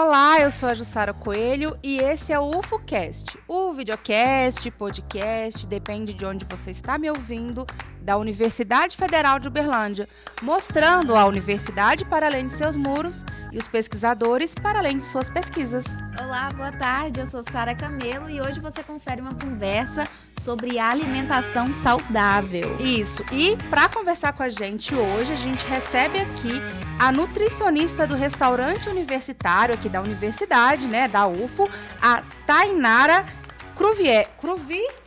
Olá, eu sou a Jussara Coelho e esse é o UFOcast, o videocast, podcast, depende de onde você está me ouvindo, da Universidade Federal de Uberlândia, mostrando a universidade para além de seus muros e os pesquisadores para além de suas pesquisas. Olá, boa tarde, eu sou Sara Camelo e hoje você confere uma conversa sobre alimentação saudável. Isso, e para conversar com a gente hoje, a gente recebe aqui a nutricionista do restaurante universitário aqui da universidade, né, da UFO, a Tainara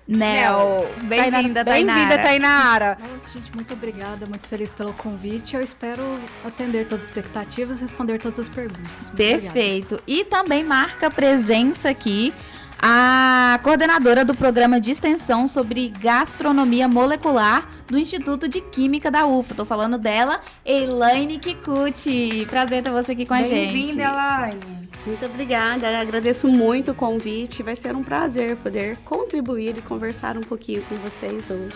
Nel. Bem-vinda, Tainara. Bem-vinda, Tainara. Nossa, gente, muito obrigada, muito feliz pelo convite. Eu espero atender todas as expectativas e responder todas as perguntas. Perfeito. E também marca presença aqui a coordenadora do programa de extensão sobre gastronomia molecular do Instituto de Química da UFO. Tô falando dela, Elaine Kikuchi. Prazer ter você aqui com a gente. Bem-vinda, Elaine. Muito obrigada, agradeço muito o convite. Vai ser um prazer poder contribuir e conversar um pouquinho com vocês hoje.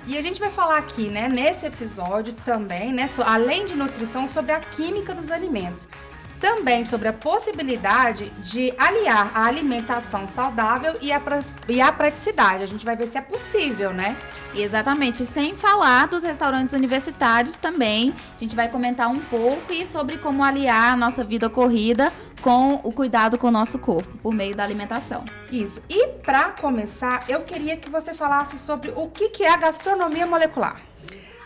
E a gente vai falar aqui, né, nesse episódio também, né, além de nutrição, sobre a química dos alimentos. Também sobre a possibilidade de aliar a alimentação saudável e a praticidade. A gente vai ver se é possível, né? Exatamente. Sem falar dos restaurantes universitários também. A gente vai comentar um pouco e sobre como aliar a nossa vida corrida com o cuidado com o nosso corpo, por meio da alimentação. Isso. E para começar, eu queria que você falasse sobre o que é a gastronomia molecular.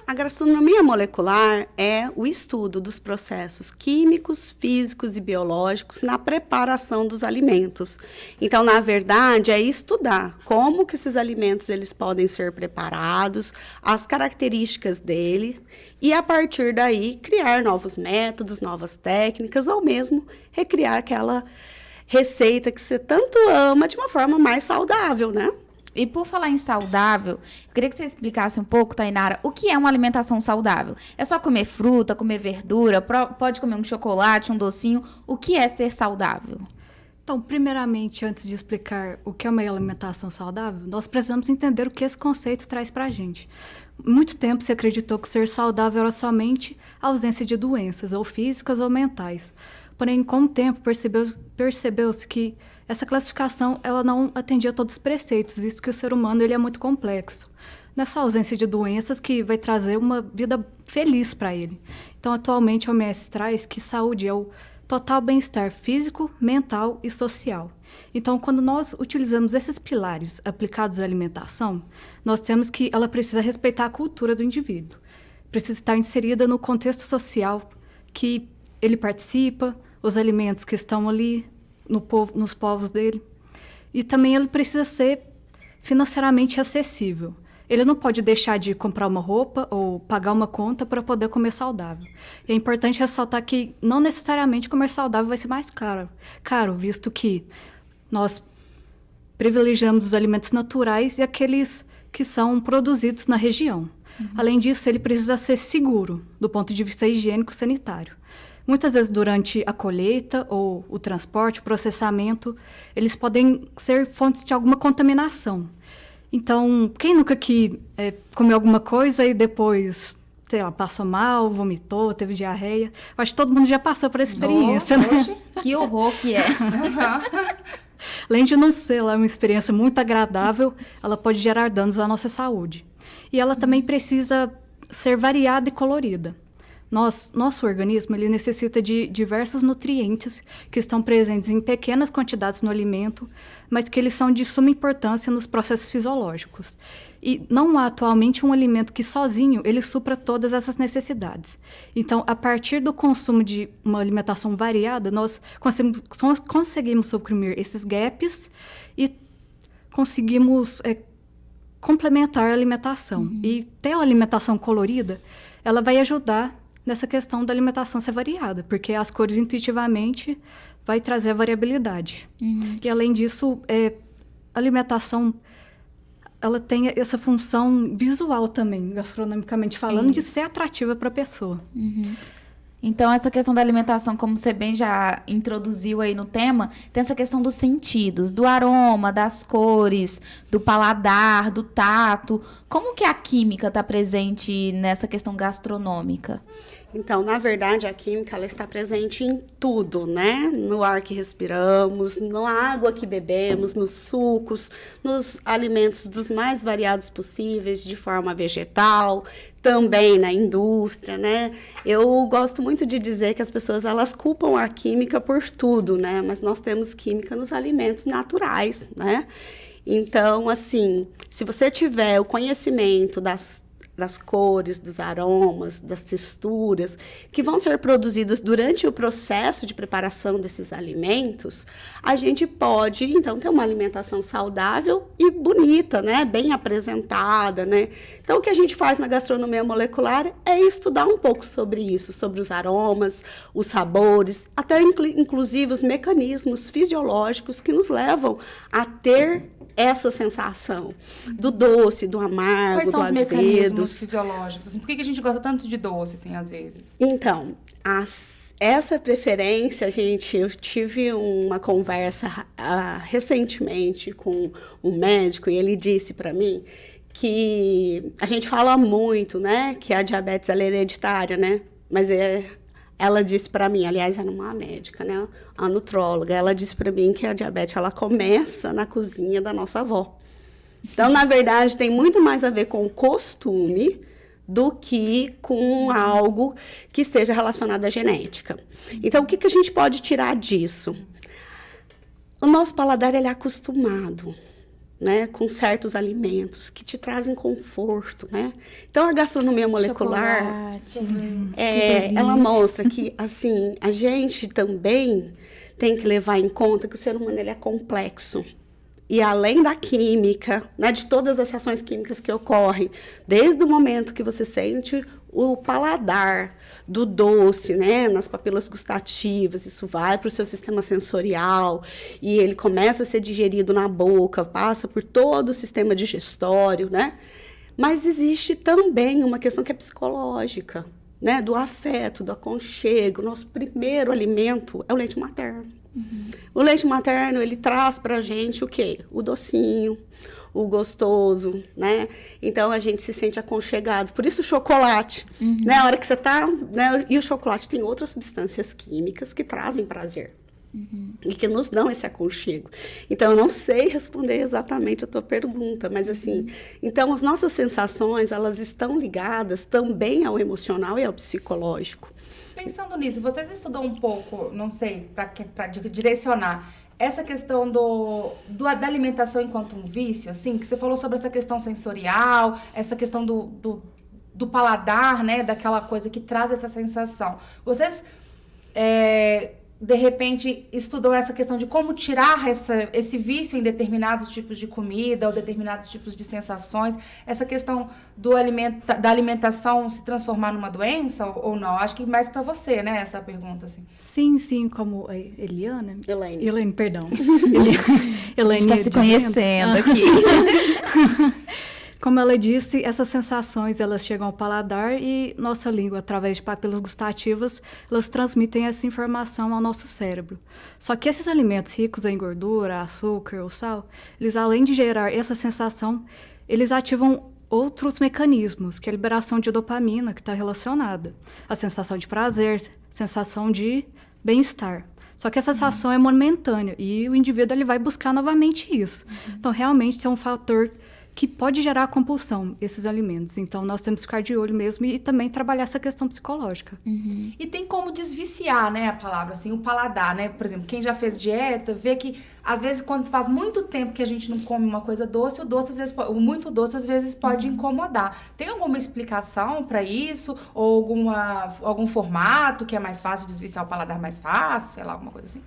A gastronomia molecular é o estudo dos processos químicos, físicos e biológicos na preparação dos alimentos. Então, na verdade, é estudar como que esses alimentos eles podem ser preparados, as características deles, e a partir daí criar novos métodos, novas técnicas, ou mesmo recriar aquela receita que você tanto ama de uma forma mais saudável, né? E por falar em saudável, eu queria que você explicasse um pouco, Tainara, o que é uma alimentação saudável? É só comer fruta, comer verdura, pode comer um chocolate, um docinho? O que é ser saudável? Então, primeiramente, antes de explicar o que é uma alimentação saudável, nós precisamos entender o que esse conceito traz para a gente. Muito tempo se acreditou que ser saudável era somente a ausência de doenças, ou físicas ou mentais. Porém, com o tempo, percebeu-se que essa classificação ela não atendia a todos os preceitos, visto que o ser humano ele é muito complexo. Não é só a ausência de doenças que vai trazer uma vida feliz para ele. Então, atualmente, a OMS traz que saúde é o total bem-estar físico, mental e social. Então, quando nós utilizamos esses pilares aplicados à alimentação, nós temos que ela precisa respeitar a cultura do indivíduo. Precisa estar inserida no contexto social que ele participa, os alimentos que estão ali, nos povos dele. E também ele precisa ser financeiramente acessível. Ele não pode deixar de comprar uma roupa ou pagar uma conta para poder comer saudável. E é importante ressaltar que não necessariamente comer saudável vai ser mais caro, visto que nós privilegiamos os alimentos naturais e aqueles que são produzidos na região. Além disso, ele precisa ser seguro do ponto de vista higiênico e sanitário. Muitas vezes, durante a colheita ou o transporte, o processamento, eles podem ser fontes de alguma contaminação. Então, quem nunca comeu alguma coisa e depois, sei lá, passou mal, vomitou, teve diarreia? Eu acho que todo mundo já passou por essa experiência, né? Que horror que é. Além de não ser uma experiência muito agradável, ela pode gerar danos à nossa saúde. E ela também precisa ser variada e colorida. Nosso organismo ele necessita de diversos nutrientes que estão presentes em pequenas quantidades no alimento, mas que eles são de suma importância nos processos fisiológicos. E não há atualmente um alimento que sozinho ele supra todas essas necessidades. Então, a partir do consumo de uma alimentação variada, nós conseguimos suprimir esses gaps e conseguimos complementar a alimentação. E ter uma alimentação colorida, ela vai ajudar nessa questão da alimentação ser variada, porque as cores intuitivamente vai trazer a variabilidade. E além disso, a alimentação ela tem essa função visual também, gastronomicamente falando, de ser atrativa para a pessoa. Então, essa questão da alimentação, como você bem já introduziu aí no tema, tem essa questão dos sentidos, do aroma, das cores, do paladar, do tato. Como que a química está presente nessa questão gastronômica? Então, na verdade, a química ela está presente em tudo, né? No ar que respiramos, na água que bebemos, nos sucos, nos alimentos dos mais variados possíveis, de forma vegetal, também na indústria, né? Eu gosto muito de dizer que as pessoas elas culpam a química por tudo, né? Mas nós temos química nos alimentos naturais, né? Então, assim, se você tiver o conhecimento das cores, dos aromas, das texturas, que vão ser produzidas durante o processo de preparação desses alimentos, a gente pode, então, ter uma alimentação saudável e bonita, né? Bem apresentada, né? Então, o que a gente faz na gastronomia molecular é estudar um pouco sobre isso, sobre os aromas, os sabores, até inclusive os mecanismos fisiológicos que nos levam a ter essa sensação do doce, do amargo, Quais são do os azedo. mecanismos fisiológicos? Assim, por que a gente gosta tanto de doce, assim, às vezes? Então, essa preferência, gente, eu tive uma conversa recentemente com um médico e ele disse para mim que a gente fala muito, né, que a diabetes ela é hereditária, né, mas ela disse para mim, aliás, era uma médica, né, a nutróloga, ela disse para mim que a diabetes ela começa na cozinha da nossa avó. Então, na verdade, tem muito mais a ver com o costume do que com algo que esteja relacionado à genética. Então, o que a gente pode tirar disso? O nosso paladar ele é acostumado, né, com certos alimentos que te trazem conforto, né? Então, a gastronomia molecular, ela mostra que, assim, a gente também tem que levar em conta que o ser humano ele é complexo. E além da química, né, de todas as reações químicas que ocorrem, desde o momento que você sente o paladar do doce, né, nas papilas gustativas, isso vai para o seu sistema sensorial e ele começa a ser digerido na boca, passa por todo o sistema digestório, né? Mas existe também uma questão que é psicológica, né, do afeto, do aconchego. Nosso primeiro alimento é o leite materno. O leite materno, ele traz pra gente o quê? O docinho, o gostoso, né? Então, a gente se sente aconchegado. Por isso, o chocolate, né? A hora que você tá... Né? E o chocolate tem outras substâncias químicas que trazem prazer. E que nos dão esse aconchego. Então, eu não sei responder exatamente a tua pergunta, mas assim... Então, as nossas sensações, elas estão ligadas também ao emocional e ao psicológico. Pensando nisso, vocês estudam um pouco, não sei, para direcionar essa questão da alimentação enquanto um vício, assim, que você falou sobre essa questão sensorial, essa questão do paladar, né, daquela coisa que traz essa sensação. Vocês, de repente, estudam essa questão de como tirar esse vício em determinados tipos de comida ou determinados tipos de sensações, essa questão da alimentação se transformar numa doença ou não? Acho que mais para você, né, essa pergunta, assim. Sim, como a Elaine, perdão. A gente está se conhecendo aqui. Como ela disse, essas sensações, elas chegam ao paladar e nossa língua, através de papilas gustativas, elas transmitem essa informação ao nosso cérebro. Só que esses alimentos ricos em gordura, açúcar ou sal, eles, além de gerar essa sensação, eles ativam outros mecanismos, que é a liberação de dopamina, que está relacionada à sensação de prazer, sensação de bem-estar. Só que essa sensação é momentânea e o indivíduo ele vai buscar novamente isso. Então, realmente, é um fator que pode gerar compulsão, esses alimentos. Então, nós temos que ficar de olho mesmo e também trabalhar essa questão psicológica. E tem como desviciar, né, a palavra, assim, o paladar, né? Por exemplo, quem já fez dieta, vê que, às vezes, quando faz muito tempo que a gente não come uma coisa doce, o muito doce, às vezes, pode incomodar. Tem alguma explicação para isso? Ou algum formato que é mais fácil, desviciar o paladar mais fácil? Sei lá, alguma coisa assim?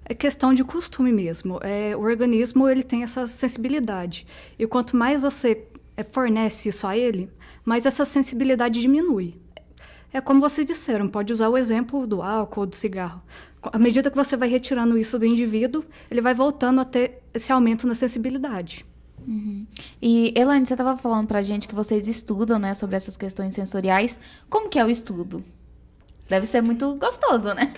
É questão de costume mesmo. O organismo ele tem essa sensibilidade. E quanto mais você fornece isso a ele, mais essa sensibilidade diminui. É como vocês disseram, pode usar o exemplo do álcool ou do cigarro. À medida que você vai retirando isso do indivíduo, ele vai voltando a ter esse aumento na sensibilidade. E, Elaine, você estava falando pra gente que vocês estudam, né, sobre essas questões sensoriais. Como que é o estudo? Deve ser muito gostoso, né?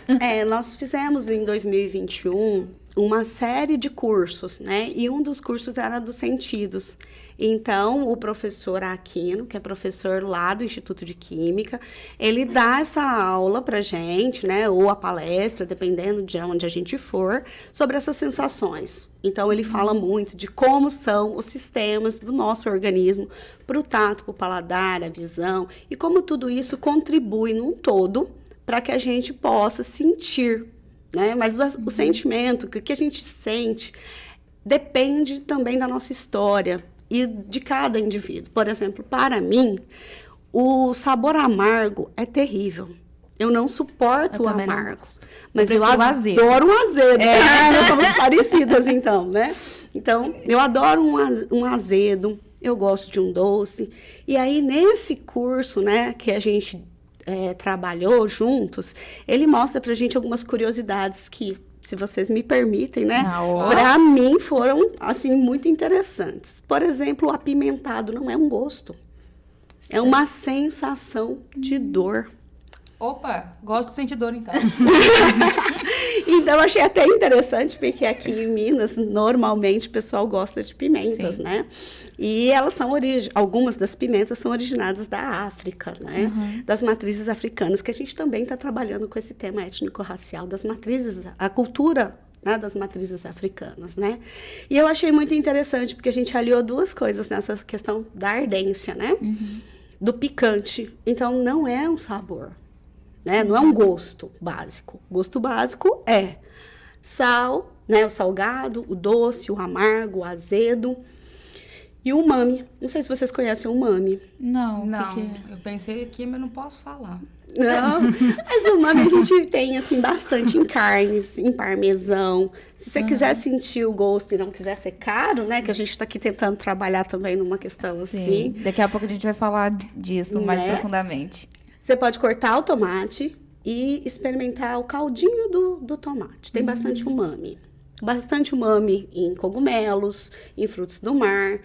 Nós fizemos em 2021 uma série de cursos, né? E um dos cursos era dos sentidos. Então, o professor Aquino, que é professor lá do Instituto de Química, ele dá essa aula pra gente, né? Ou a palestra, dependendo de onde a gente for, sobre essas sensações. Então, ele fala muito de como são os sistemas do nosso organismo para o tato, para o paladar, a visão, e como tudo isso contribui num todo para que a gente possa sentir, né? Mas o sentimento, o que a gente sente, depende também da nossa história e de cada indivíduo. Por exemplo, para mim, o sabor amargo é terrível. Eu não suporto o amargo. Mas eu adoro um azedo. Nós somos parecidas, então, né? Então, eu adoro um azedo, eu gosto de um doce. E aí, nesse curso, né, que a gente trabalhou juntos, ele mostra pra gente algumas curiosidades que, se vocês me permitem, né, para mim foram, assim, muito interessantes. Por exemplo, o apimentado não é um gosto, é uma sensação de dor. Opa, gosto de sentir dor, então. Então, eu achei até interessante, porque aqui em Minas, normalmente, o pessoal gosta de pimentas, Sim. né? E elas são algumas das pimentas são originadas da África, né? Das matrizes africanas, que a gente também está trabalhando com esse tema étnico-racial das matrizes, a cultura, né, das matrizes africanas, né? E eu achei muito interessante, porque a gente aliou duas coisas nessa questão da ardência, né? Do picante. Então, não é um sabor. Né? Não é um gosto básico. Gosto básico é sal, né? O salgado, o doce, o amargo, o azedo e o umami. Não sei se vocês conhecem o umami. Não. Eu pensei aqui, mas não posso falar. Não, mas o umami a gente tem assim bastante em carnes, em parmesão. Se você quiser sentir o gosto e não quiser ser caro, né? Que a gente está aqui tentando trabalhar também numa questão assim. Daqui a pouco a gente vai falar disso mais profundamente. Você pode cortar o tomate e experimentar o caldinho do tomate. Tem bastante umami. Bastante umami em cogumelos, em frutos do mar.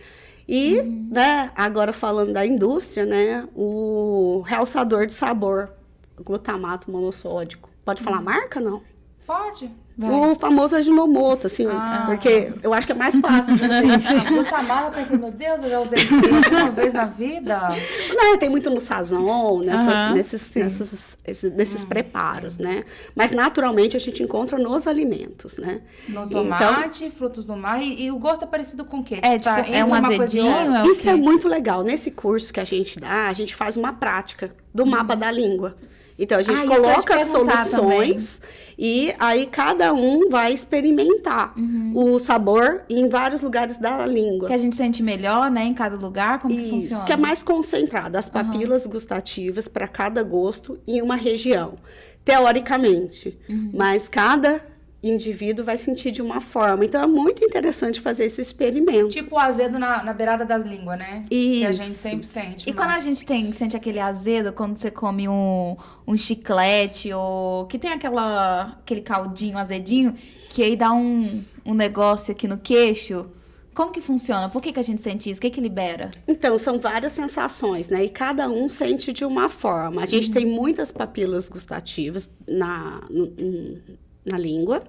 E, né, agora falando da indústria, né, o realçador de sabor, o glutamato monossódico. Pode falar marca, não? Pode. O famoso Ajinomoto, assim, porque eu acho que é mais fácil de dizer. Glutamato, eu pensei, meu Deus, eu já usei isso uma vez na vida. Não, tem muito no sazon, nesses preparos, né? Mas, naturalmente, a gente encontra nos alimentos, né? No tomate, frutos do mar, e o gosto é parecido com o quê? É um azedinho? Isso é muito legal. Nesse curso que a gente dá, a gente faz uma prática do mapa da língua. Então, a gente coloca as soluções e aí cada um vai experimentar o sabor em vários lugares da língua. Que a gente sente melhor, né, em cada lugar, como que funciona? Isso, que é mais concentrado, as papilas gustativas para cada gosto em uma região, teoricamente. Mas cada indivíduo vai sentir de uma forma. Então, é muito interessante fazer esse experimento. Tipo o azedo na beirada das línguas, né? Isso. Que a gente sempre sente. E quando a gente sente aquele azedo, quando você come um chiclete, ou que tem aquele caldinho azedinho, que aí dá um negócio aqui no queixo, como que funciona? Por que a gente sente isso? O que libera? Então, são várias sensações, né? E cada um sente de uma forma. A gente tem muitas papilas gustativas na língua,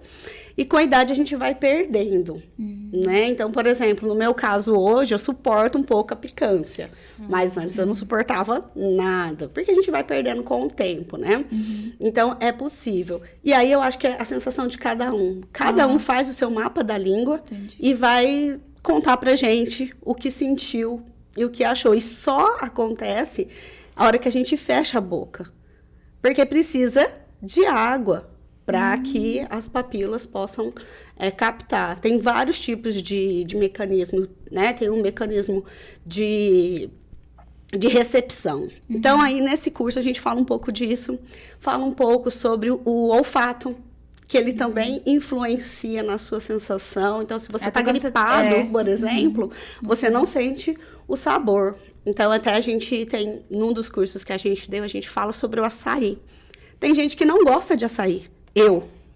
e com a idade a gente vai perdendo, né? Então, por exemplo, no meu caso hoje, eu suporto um pouco a picância, mas antes eu não suportava nada, porque a gente vai perdendo com o tempo, né? Então, é possível. E aí, eu acho que é a sensação de cada um. Cada um faz o seu mapa da língua e vai contar pra gente o que sentiu e o que achou. E só acontece a hora que a gente fecha a boca, porque precisa de água para que as papilas possam captar. Tem vários tipos de mecanismos, né? Tem um mecanismo de recepção. Então, aí, nesse curso, a gente fala um pouco disso, fala um pouco sobre o olfato, que ele também influencia na sua sensação. Então, se você está gripado, por exemplo, você não sente o sabor. Então, até a gente tem, num dos cursos que a gente deu, a gente fala sobre o açaí. Tem gente que não gosta de açaí.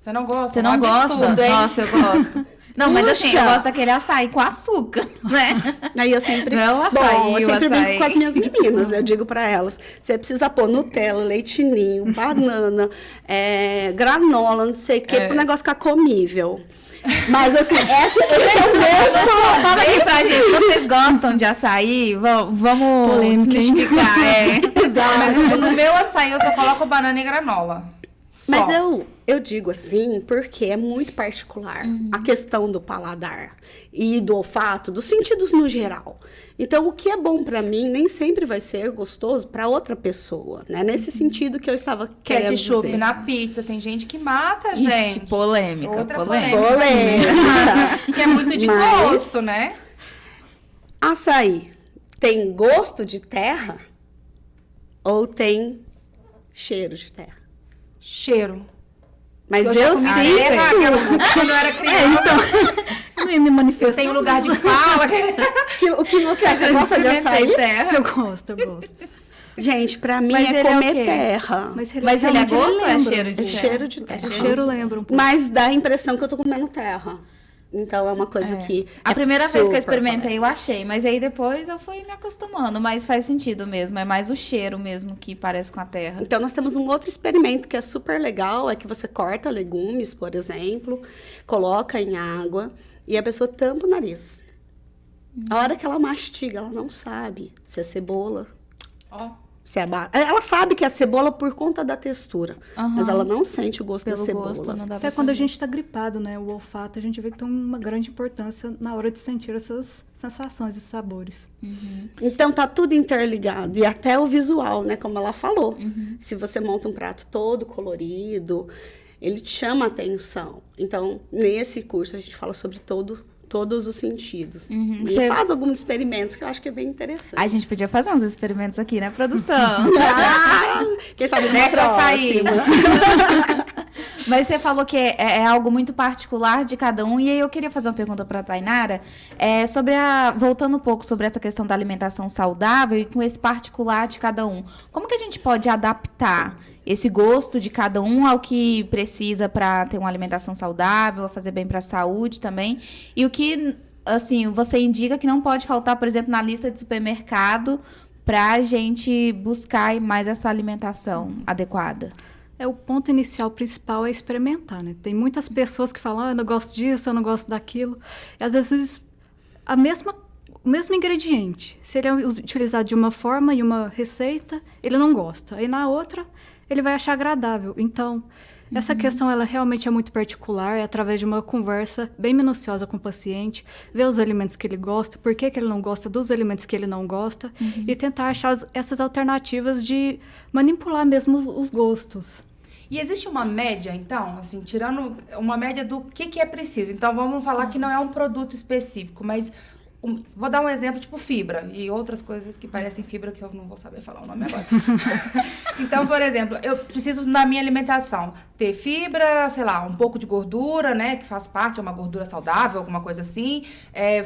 Você não gosta? Você não gosta? Nossa, eu gosto. Não, mas assim, eu gosto daquele açaí com açúcar, né? Aí eu sempre... Não é o açaí, eu sempre brinco com as minhas meninas, eu digo para elas, você precisa pôr Nutella, leite ninho, banana, granola, não sei o quê, para o negócio ficar comível. Mas assim, esse é o meu. Fala aqui pra gente, vocês gostam de açaí? Vamos Polêmica, hein? desmistificar. Mas no meu açaí eu só coloco banana e granola. Só. Mas eu digo assim porque é muito particular a questão do paladar e do olfato, dos sentidos no geral. Então, o que é bom pra mim nem sempre vai ser gostoso pra outra pessoa, né? Nesse sentido que eu estava querendo Ketchup dizer. na pizza, tem gente que mata, Ixi, gente. polêmica, Outra polêmica. Polêmica. Que é muito de Mas- gosto, né? Açaí tem gosto de terra ou tem cheiro de terra? Cheiro. Mas já eu comi sim. terra, aquela música quando eu era criança. Eu não ia me manifestar. Tem um lugar de fala. O que você acha? Você gosta de açaí? terra. Eu gosto, eu gosto. Gente, pra mim Mas é ele é o comer quê? terra. Mas Mas ele é realmente gosto ou é lembra. cheiro de É terra? cheiro de terra. O cheiro lembra um pouco. Mas dá a impressão que eu tô comendo terra. Então é uma coisa que. A é primeira vez que eu super experimentei, eu achei, mas aí depois eu fui me acostumando, mas faz sentido mesmo, é mais o cheiro mesmo que parece com a terra. Então, nós temos um outro experimento que é super legal, é que você corta legumes, por exemplo, coloca em água e a pessoa tampa o nariz. A hora que ela mastiga, ela não sabe se é cebola, Ó. se é ela sabe que é cebola por conta da textura, Aham. mas ela não sente o gosto Pelo da cebola. gosto, não dá Até pra quando a saber. gente tá gripado, né? O olfato, a gente vê que tem uma grande importância na hora de sentir essas sensações e sabores. Então tá tudo interligado e até o visual, né, como ela falou. Se você monta um prato todo colorido, ele te chama a atenção. Então, nesse curso a gente fala sobre todos os sentidos. E Você- faz alguns experimentos que eu acho que é bem interessante. A gente podia fazer uns experimentos aqui, né, produção? Quem sabe no Desce o açaí. próximo. Mas você falou que é algo muito particular de cada um, e aí eu queria fazer uma pergunta para a Tainara, voltando um pouco sobre essa questão da alimentação saudável e com esse particular de cada um. Como que a gente pode adaptar esse gosto de cada um ao que precisa para ter uma alimentação saudável, a fazer bem para a saúde também? E o que, assim, você indica que não pode faltar, por exemplo, na lista de supermercado para a gente buscar mais essa alimentação adequada? O ponto inicial principal é experimentar, né? Tem muitas pessoas que falam, eu não gosto disso, eu não gosto daquilo. E às vezes o mesmo ingrediente, se ele é utilizado de uma forma em uma receita, ele não gosta. Aí na outra, ele vai achar agradável. Então, essa questão ela realmente é muito particular, é através de uma conversa bem minuciosa com o paciente, ver os alimentos que ele gosta, por que ele não gosta dos alimentos que ele não gosta, e tentar achar essas alternativas de manipular mesmo os gostos. E existe uma média, então, assim, tirando uma média do que é preciso. Então, vamos falar que não é um produto específico, mas vou dar um exemplo, tipo fibra e outras coisas que parecem fibra que eu não vou saber falar o nome agora. Então, por exemplo, eu preciso na minha alimentação ter fibra, sei lá, um pouco de gordura, né, que faz parte, é uma gordura saudável, alguma coisa assim.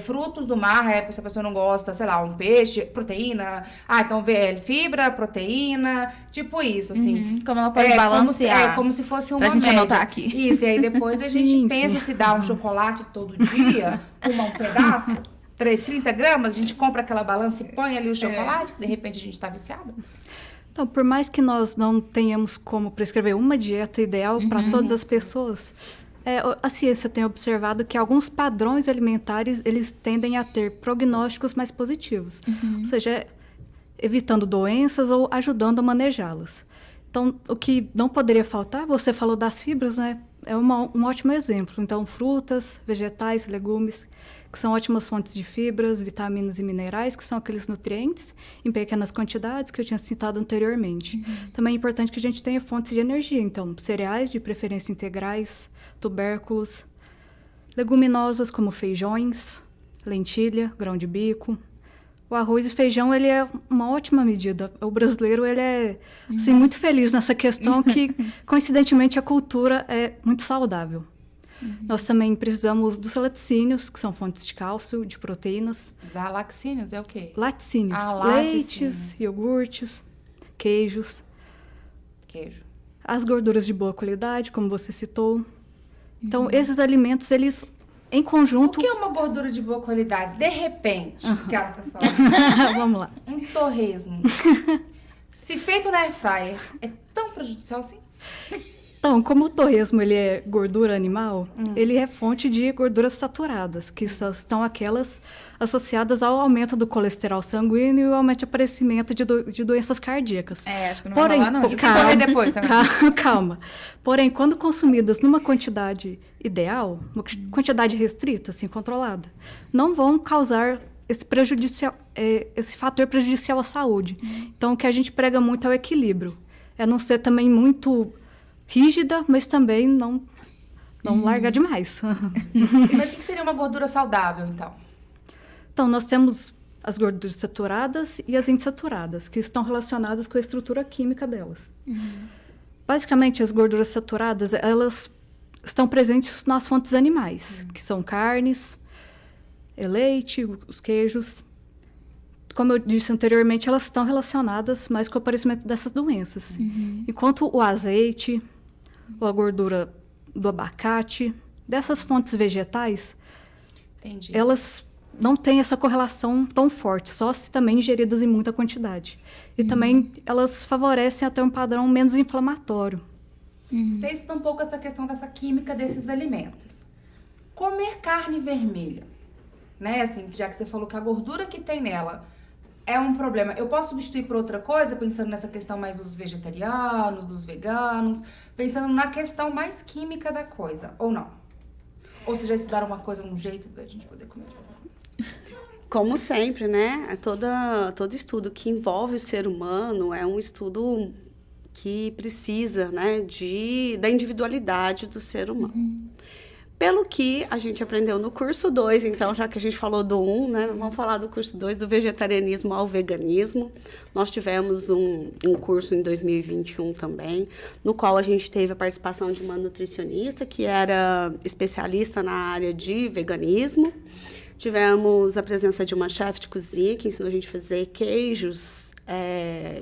Frutos do mar, se a pessoa não gosta, sei lá, um peixe, proteína. Então fibra, proteína, tipo isso, assim. Como ela pode balancear. Como se fosse uma Pra gente média. anotar aqui. Isso, e aí depois a gente Sim, pensa sim. se dá um chocolate todo dia, um pedaço, 30 gramas, a gente compra aquela balança e põe ali o chocolate, que de repente a gente tá viciada. Então, por mais que nós não tenhamos como prescrever uma dieta ideal para todas as pessoas, a ciência tem observado que alguns padrões alimentares, eles tendem a ter prognósticos mais positivos. Ou seja, evitando doenças ou ajudando a manejá-las. Então, o que não poderia faltar, você falou das fibras, né? É um ótimo exemplo. Então, frutas, vegetais, legumes, que são ótimas fontes de fibras, vitaminas e minerais, que são aqueles nutrientes em pequenas quantidades que eu tinha citado anteriormente. Também é importante que a gente tenha fontes de energia, então cereais, de preferência integrais, tubérculos, leguminosas como feijões, lentilha, grão de bico. O arroz e feijão, ele é uma ótima medida. O brasileiro, ele é assim, muito feliz nessa questão que, coincidentemente, a cultura é muito saudável. Nós também precisamos dos laticínios, que são fontes de cálcio, de proteínas. Laticínios é o quê? Laticínios, Laticínios. leites, iogurtes, queijos. Queijo. As gorduras de boa qualidade, como você citou. Então, esses alimentos, eles, em O conjunto... que é uma gordura de boa qualidade? De repente, aquela pessoa, Vamos lá. um torresmo. Se feito na air fryer, é tão prejudicial assim? Então, como o torresmo ele é gordura animal, ele é fonte de gorduras saturadas, que estão aquelas associadas ao aumento do colesterol sanguíneo e ao aumento de aparecimento de doenças cardíacas. Acho que não Porém, vai rolar, não. E se correr depois também? Calma. Porém, quando consumidas numa quantidade ideal, uma quantidade restrita, assim, controlada, não vão causar esse fator prejudicial à saúde. Então, o que a gente prega muito é o equilíbrio. É não ser também muito rígida, mas também não largar demais. Mas o que seria uma gordura saudável, então? Então, nós temos as gorduras saturadas e as insaturadas, que estão relacionadas com a estrutura química delas. Basicamente, as gorduras saturadas, elas estão presentes nas fontes animais, que são carnes, leite, os queijos. Como eu disse anteriormente, elas estão relacionadas mais com o aparecimento dessas doenças. Enquanto o azeite, ou a gordura do abacate, dessas fontes vegetais, Entendi. elas não têm essa correlação tão forte, só se também ingeridas em muita quantidade. E também elas favorecem até um padrão menos inflamatório. Você estuda um pouco essa questão dessa química desses alimentos. Comer carne vermelha, né? Assim, já que você falou que a gordura que tem nela é um problema. Eu posso substituir por outra coisa, pensando nessa questão mais dos vegetarianos, dos veganos, pensando na questão mais química da coisa, ou não? Ou vocês já estudaram uma coisa, um jeito da gente poder comer de vez em quando? Como sempre, né? Todo estudo que envolve o ser humano é um estudo que precisa, né, da individualidade do ser humano. Pelo que a gente aprendeu no curso 2, então, já que a gente falou do 1, né, vamos falar do curso 2, do vegetarianismo ao veganismo. Nós tivemos um curso em 2021 também, no qual a gente teve a participação de uma nutricionista que era especialista na área de veganismo. Tivemos a presença de uma chefe de cozinha que ensinou a gente a fazer queijos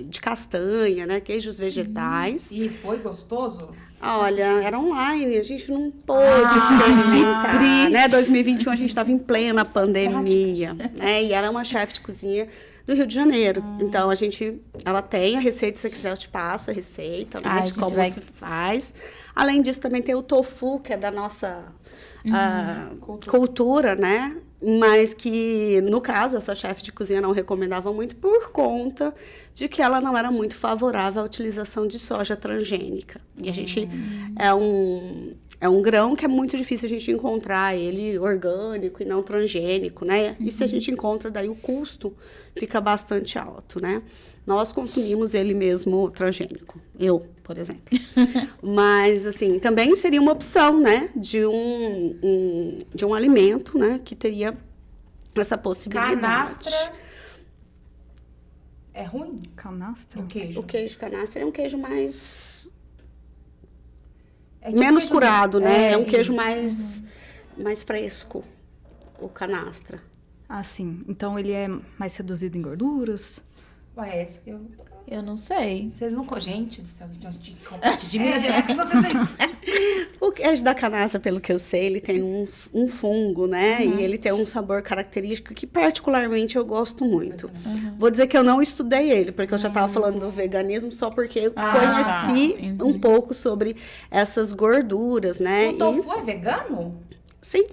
de castanha, né, queijos vegetais. E foi gostoso? Olha, era online, a gente não pôde experimentar, né? 2021 a gente estava em plena pandemia, né? E era uma chefe de cozinha do Rio de Janeiro. Então, ela tem a receita, se você quiser eu te passo a receita, né? De como se faz. Além disso, também tem o tofu, que é da nossa cultura, né? Mas que, no caso, essa chefe de cozinha não recomendava muito por conta de que ela não era muito favorável à utilização de soja transgênica. E a gente é um grão que é muito difícil a gente encontrar ele orgânico e não transgênico, né? E se a gente encontra, daí o custo fica bastante alto, né? Nós consumimos ele mesmo transgênico, eu, por exemplo. Mas, assim, também seria uma opção, né, de um alimento, né, que teria essa possibilidade. Canastra é ruim? Canastra? O queijo? O queijo canastra é um queijo mais... É tipo menos queijo curado, né? É um isso. queijo mais fresco, o canastra. Ah, sim. Então, ele é mais reduzido em gorduras? Ué, esse que Eu não sei. vocês não... Gente do céu, de Minas Gerais que vocês têm. O queijo da canastra, pelo que eu sei, ele tem um fungo, né? E ele tem um sabor característico que, particularmente, eu gosto muito. Vou dizer que eu não estudei ele, porque eu já estava falando do veganismo só porque eu conheci um pouco sobre essas gorduras, né? O tofu é vegano? Sim.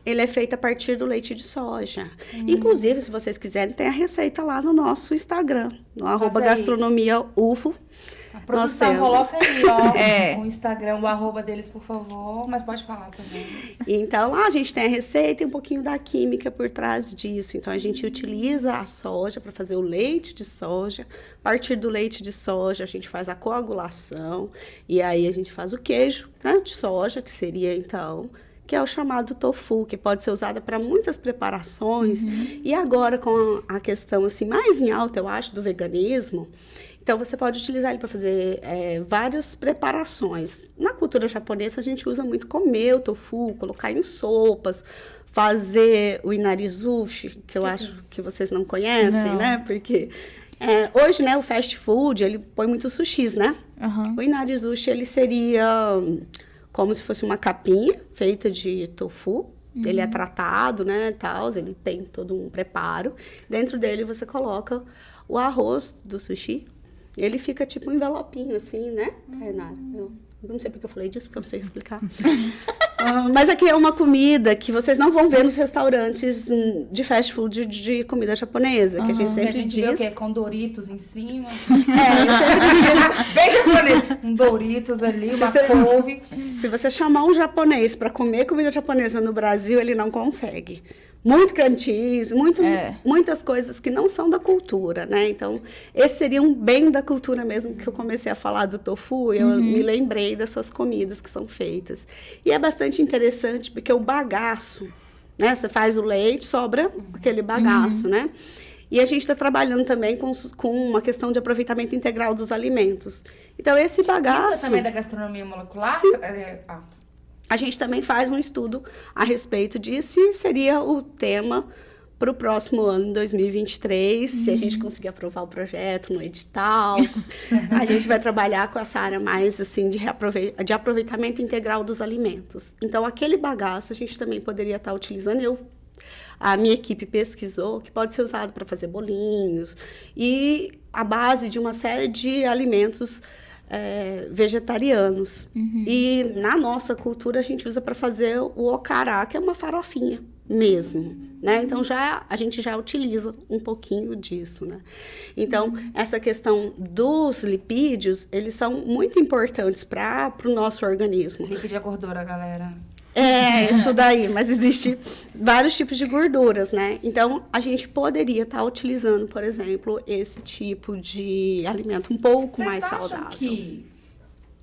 Ele é feito a partir do leite de soja. Inclusive, se vocês quiserem, tem a receita lá no nosso Instagram, no @gastronomiaufo. A produção coloca aí, ó, o Instagram, o arroba deles, por favor. Mas pode falar também. Então, lá a gente tem a receita e um pouquinho da química por trás disso. Então, a gente utiliza a soja para fazer o leite de soja. A partir do leite de soja, a gente faz a coagulação. E aí, a gente faz o queijo, né, de soja, que seria, então... que é o chamado tofu, que pode ser usado para muitas preparações. E agora, com a questão assim, mais em alta, eu acho, do veganismo, então você pode utilizar ele para fazer várias preparações. Na cultura japonesa, a gente usa muito comer o tofu, colocar em sopas, fazer o inarizushi, que eu acho que vocês não conhecem, né? Porque hoje, né, o fast food, ele põe muito sushis, né? O inarizushi, ele seria... como se fosse uma capinha feita de tofu. Ele é tratado, né, tal, ele tem todo um preparo. Dentro dele você coloca o arroz do sushi. Ele fica tipo um envelopinho assim, né, Renata? Eu não sei porque eu falei disso, porque eu não sei explicar. Mas aqui é uma comida que vocês não vão ver nos restaurantes de fast food de comida japonesa, que a gente sempre a gente diz. vê o quê? Com Doritos em cima. Bem japonês. Um Doritos ali, uma couve. Se você chamar um japonês para comer comida japonesa no Brasil, ele não consegue. Muito cream cheese, muitas coisas que não são da cultura, né? Então, esse seria um bem da cultura mesmo, que eu comecei a falar do tofu, eu me lembrei dessas comidas que são feitas. E é bastante interessante, porque o bagaço, né? Você faz o leite, sobra aquele bagaço, né? E a gente está trabalhando também com uma questão de aproveitamento integral dos alimentos. Então, esse bagaço... Isso é também da gastronomia molecular? Sim. A A gente também faz um estudo a respeito disso e seria o tema para o próximo ano, 2023, se a gente conseguir aprovar o projeto no edital. A gente vai trabalhar com essa área mais assim de aproveitamento integral dos alimentos. Então, aquele bagaço a gente também poderia estar utilizando. A minha equipe pesquisou que pode ser usado para fazer bolinhos e a base de uma série de alimentos vegetarianos. E na nossa cultura a gente usa para fazer o ocará, que é uma farofinha mesmo, né? Então a gente já utiliza um pouquinho disso, né? Então essa questão dos lipídios, eles são muito importantes para o nosso organismo. Lipídio é gordura, galera. Isso daí, mas existe vários tipos de gorduras, né? Então, a gente poderia estar utilizando, por exemplo, esse tipo de alimento um pouco mais saudável. Vocês acham que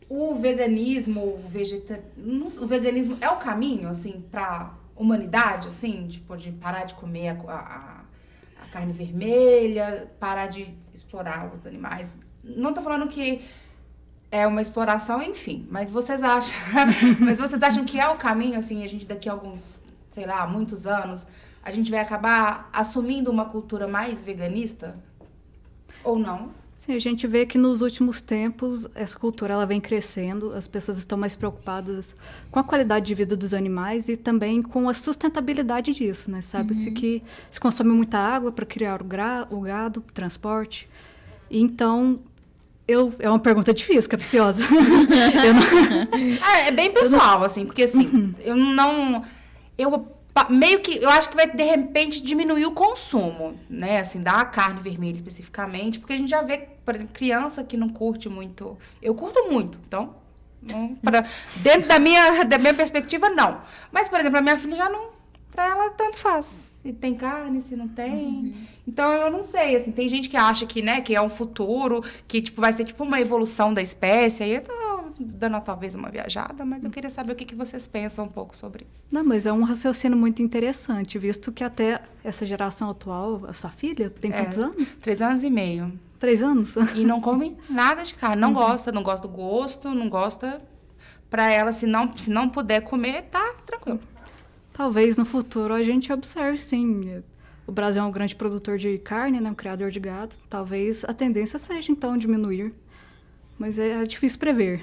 o veganismo, o veganismo é o caminho, assim, para humanidade, assim? Tipo, de parar de comer a carne vermelha, parar de explorar os animais. Não tô falando que é uma exploração, enfim. Mas vocês acham que é o caminho, assim, a gente daqui a alguns, sei lá, muitos anos, a gente vai acabar assumindo uma cultura mais veganista? Ou não? Sim, a gente vê que nos últimos tempos essa cultura ela vem crescendo, as pessoas estão mais preocupadas com a qualidade de vida dos animais e também com a sustentabilidade disso, né? Sabe-se que se consome muita água para criar o gado, o transporte. Então, é uma pergunta difícil, capciosa. É bem pessoal, assim, porque assim, eu acho que vai, de repente, diminuir o consumo, né, assim, da carne vermelha especificamente, porque a gente já vê, por exemplo, criança que não curte muito. Eu curto muito, então, dentro da minha perspectiva, não. Mas, por exemplo, a minha filha já não, pra ela tanto faz. Se tem carne, se não tem. Então, eu não sei, assim, tem gente que acha que, né, que é um futuro, que, tipo, vai ser, tipo, uma evolução da espécie. Aí eu tô dando, talvez, uma viajada, mas eu queria saber o que vocês pensam um pouco sobre isso. Não, mas é um raciocínio muito interessante, visto que até essa geração atual, a sua filha, tem quantos anos? 3 anos e meio. 3 anos? E não come nada de carne. Não gosta do gosto, não gosta. Pra ela, se não puder comer, tá tranquilo. Talvez no futuro a gente observe, sim. O Brasil é um grande produtor de carne, né? Um criador de gado. Talvez a tendência seja, então, diminuir. Mas é difícil prever.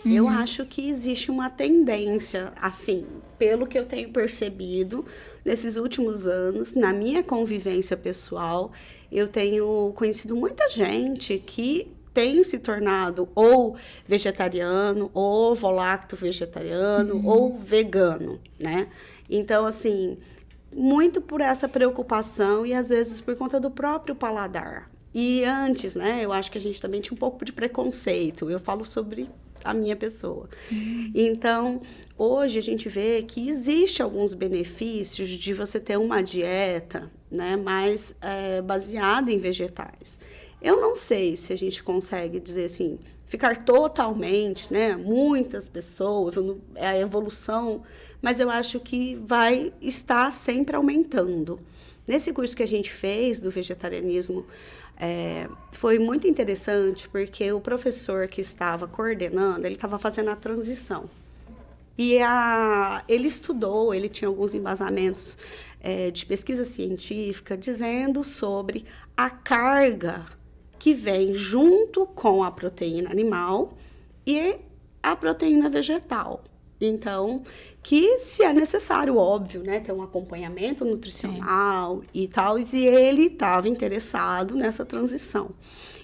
Eu acho que existe uma tendência, assim, pelo que eu tenho percebido nesses últimos anos, na minha convivência pessoal, eu tenho conhecido muita gente que tem se tornado ou vegetariano, ou ovo-lacto vegetariano, ou vegano, né? Então, assim, muito por essa preocupação e, às vezes, por conta do próprio paladar. E antes, né, eu acho que a gente também tinha um pouco de preconceito. Eu falo sobre a minha pessoa. Então, hoje a gente vê que existe alguns benefícios de você ter uma dieta, né, mais baseada em vegetais. Eu não sei se a gente consegue dizer assim, ficar totalmente, né, muitas pessoas, a evolução, mas eu acho que vai estar sempre aumentando. Nesse curso que a gente fez do vegetarianismo, foi muito interessante, porque o professor que estava coordenando, ele estava fazendo a transição. E ele estudou, ele tinha alguns embasamentos de pesquisa científica, dizendo sobre a carga que vem junto com a proteína animal e a proteína vegetal, Então, que se é necessário, óbvio, né, ter um acompanhamento nutricional e tal, e ele estava interessado nessa transição.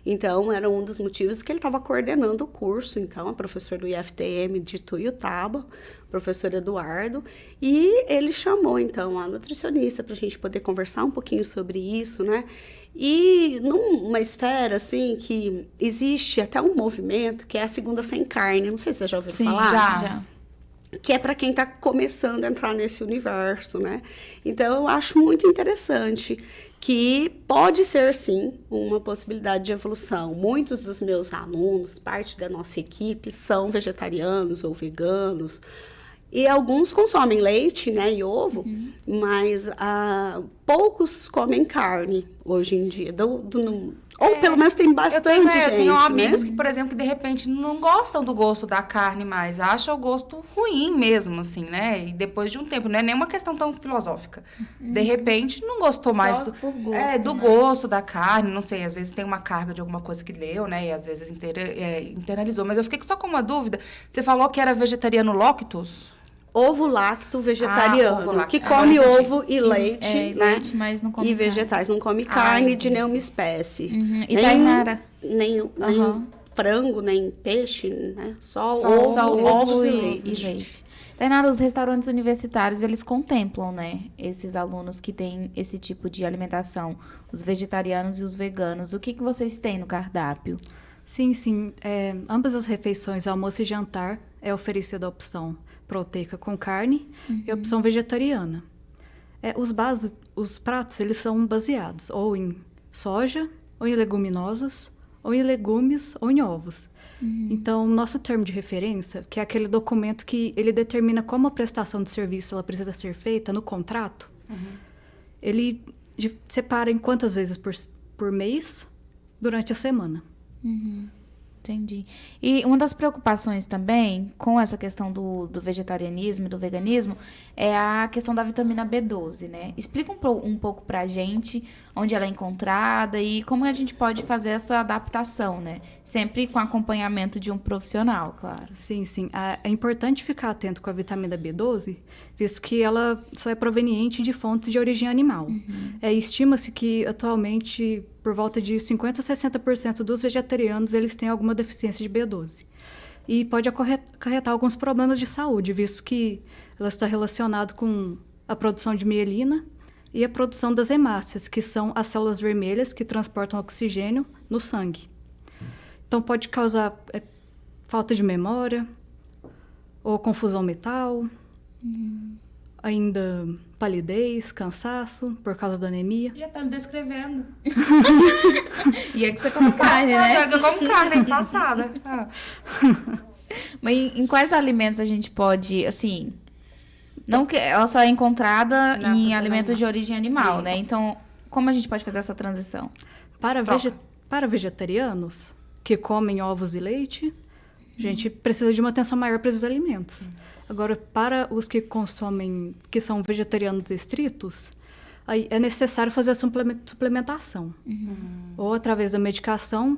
Então, era um dos motivos que ele estava coordenando o curso. Então, a professora do IFTM de Tuiutaba, o professor Eduardo, e ele chamou, então, a nutricionista para a gente poder conversar um pouquinho sobre isso, né? E numa esfera, assim, que existe até um movimento, que é a Segunda Sem Carne. Não sei se você já ouviu falar. Já. Que é para quem está começando a entrar nesse universo, né? Então, eu acho muito interessante que pode ser, sim, uma possibilidade de evolução. Muitos dos meus alunos, parte da nossa equipe, são vegetarianos ou veganos, e alguns consomem leite, né, e ovo, mas poucos comem carne hoje em dia. Ou pelo menos tem bastante gente, eu tenho amigos né? que, por exemplo, que de repente não gostam do gosto da carne mais, acham o gosto ruim mesmo, assim, né? E depois de um tempo, não é nem uma questão tão filosófica. De repente, não gostou mais Só por gosto, do né? gosto da carne, não sei, às vezes tem uma carga de alguma coisa que leu, né? E às vezes internalizou. Mas eu fiquei só com uma dúvida. Você falou que era vegetariano lactus? Ovo lacto vegetariano, ovo lacto. que come Agora entendi. ovo e leite, né? Leite, mas não come E vegetais, não come carne de nenhuma espécie. E Tainara? Nem frango, nem peixe, né? Só Só ovos e e leite. Tainara, os restaurantes universitários, eles contemplam, né, esses alunos que têm esse tipo de alimentação, os vegetarianos e os veganos. O que vocês têm no cardápio? Sim. Ambas as refeições, almoço e jantar, é oferecida a opção proteica com carne e a opção vegetariana. Os pratos, eles são baseados ou em soja, ou em leguminosas, ou em legumes, ou em ovos. Então, nosso termo de referência, que é aquele documento que ele determina como a prestação de serviço ela precisa ser feita no contrato, ele separa em quantas vezes por mês durante a semana. Entendi. E uma das preocupações também com essa questão do vegetarianismo e do veganismo é a questão da vitamina B12, né? Explica um pouco pra gente onde ela é encontrada e como a gente pode fazer essa adaptação, né? Sempre com acompanhamento de um profissional, claro. Sim. É importante ficar atento com a vitamina B12, visto que ela só é proveniente de fontes de origem animal. Estima-se que, atualmente, por volta de 50% a 60% dos vegetarianos eles têm alguma deficiência de B12. E pode acarretar alguns problemas de saúde, visto que ela está relacionada com a produção de mielina e a produção das hemácias, que são as células vermelhas que transportam oxigênio no sangue. Então, pode causar falta de memória ou confusão mental, ainda palidez, cansaço por causa da anemia. Já tá me descrevendo. E é que você come carne, né? Eu como carne passada. Mas em quais alimentos a gente pode, assim... Não que ela só é encontrada em alimentos de origem animal, né? Então, como a gente pode fazer essa transição? Para vegetarianos que comem ovos e leite, a gente precisa de uma atenção maior para esses alimentos. Agora, para os que consomem, que são vegetarianos estritos, aí é necessário fazer a suplementação. Ou através da medicação,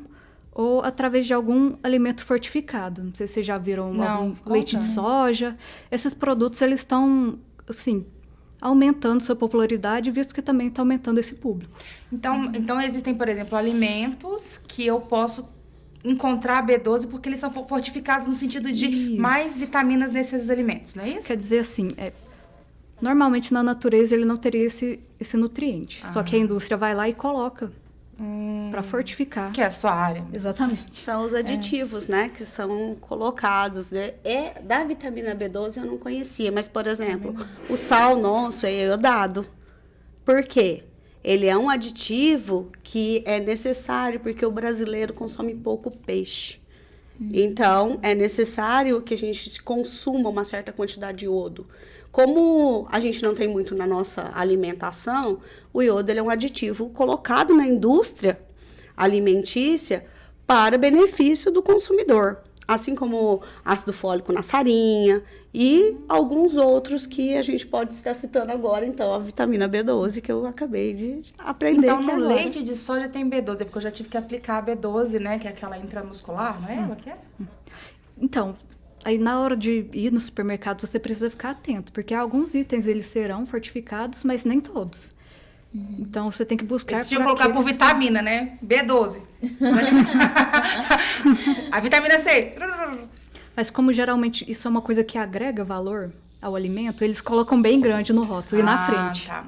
ou através de algum alimento fortificado. Não sei se vocês já viram leite de soja. Esses produtos, eles estão, assim, aumentando sua popularidade, visto que também está aumentando esse público. Então, existem, por exemplo, alimentos que eu posso encontrar B12 porque eles são fortificados no sentido de mais vitaminas nesses alimentos, não é isso? Quer dizer assim, normalmente na natureza ele não teria esse nutriente. Só que a indústria vai lá e coloca para fortificar. Que é a sua área. Exatamente. São os aditivos, né, que são colocados. Da vitamina B12 eu não conhecia, mas, por exemplo, o sal nosso é iodado. Por quê? Ele é um aditivo que é necessário porque o brasileiro consome pouco peixe. Então, é necessário que a gente consuma uma certa quantidade de iodo. Como a gente não tem muito na nossa alimentação, o iodo ele é um aditivo colocado na indústria alimentícia para benefício do consumidor. Assim como ácido fólico na farinha e alguns outros que a gente pode estar citando agora. Então, a vitamina B12 que eu acabei de aprender. Então, no leite de soja tem B12, porque eu já tive que aplicar a B12, né? Que é aquela intramuscular, não é ela que é? Então, Aí, na hora de ir no supermercado, você precisa ficar atento, porque alguns itens eles serão fortificados, mas nem todos. Então, você tem que buscar... Eles tinham que colocar por vitamina, né? B12. A vitamina C. Mas como geralmente isso é uma coisa que agrega valor ao alimento, eles colocam bem grande no rótulo e na frente. Tá.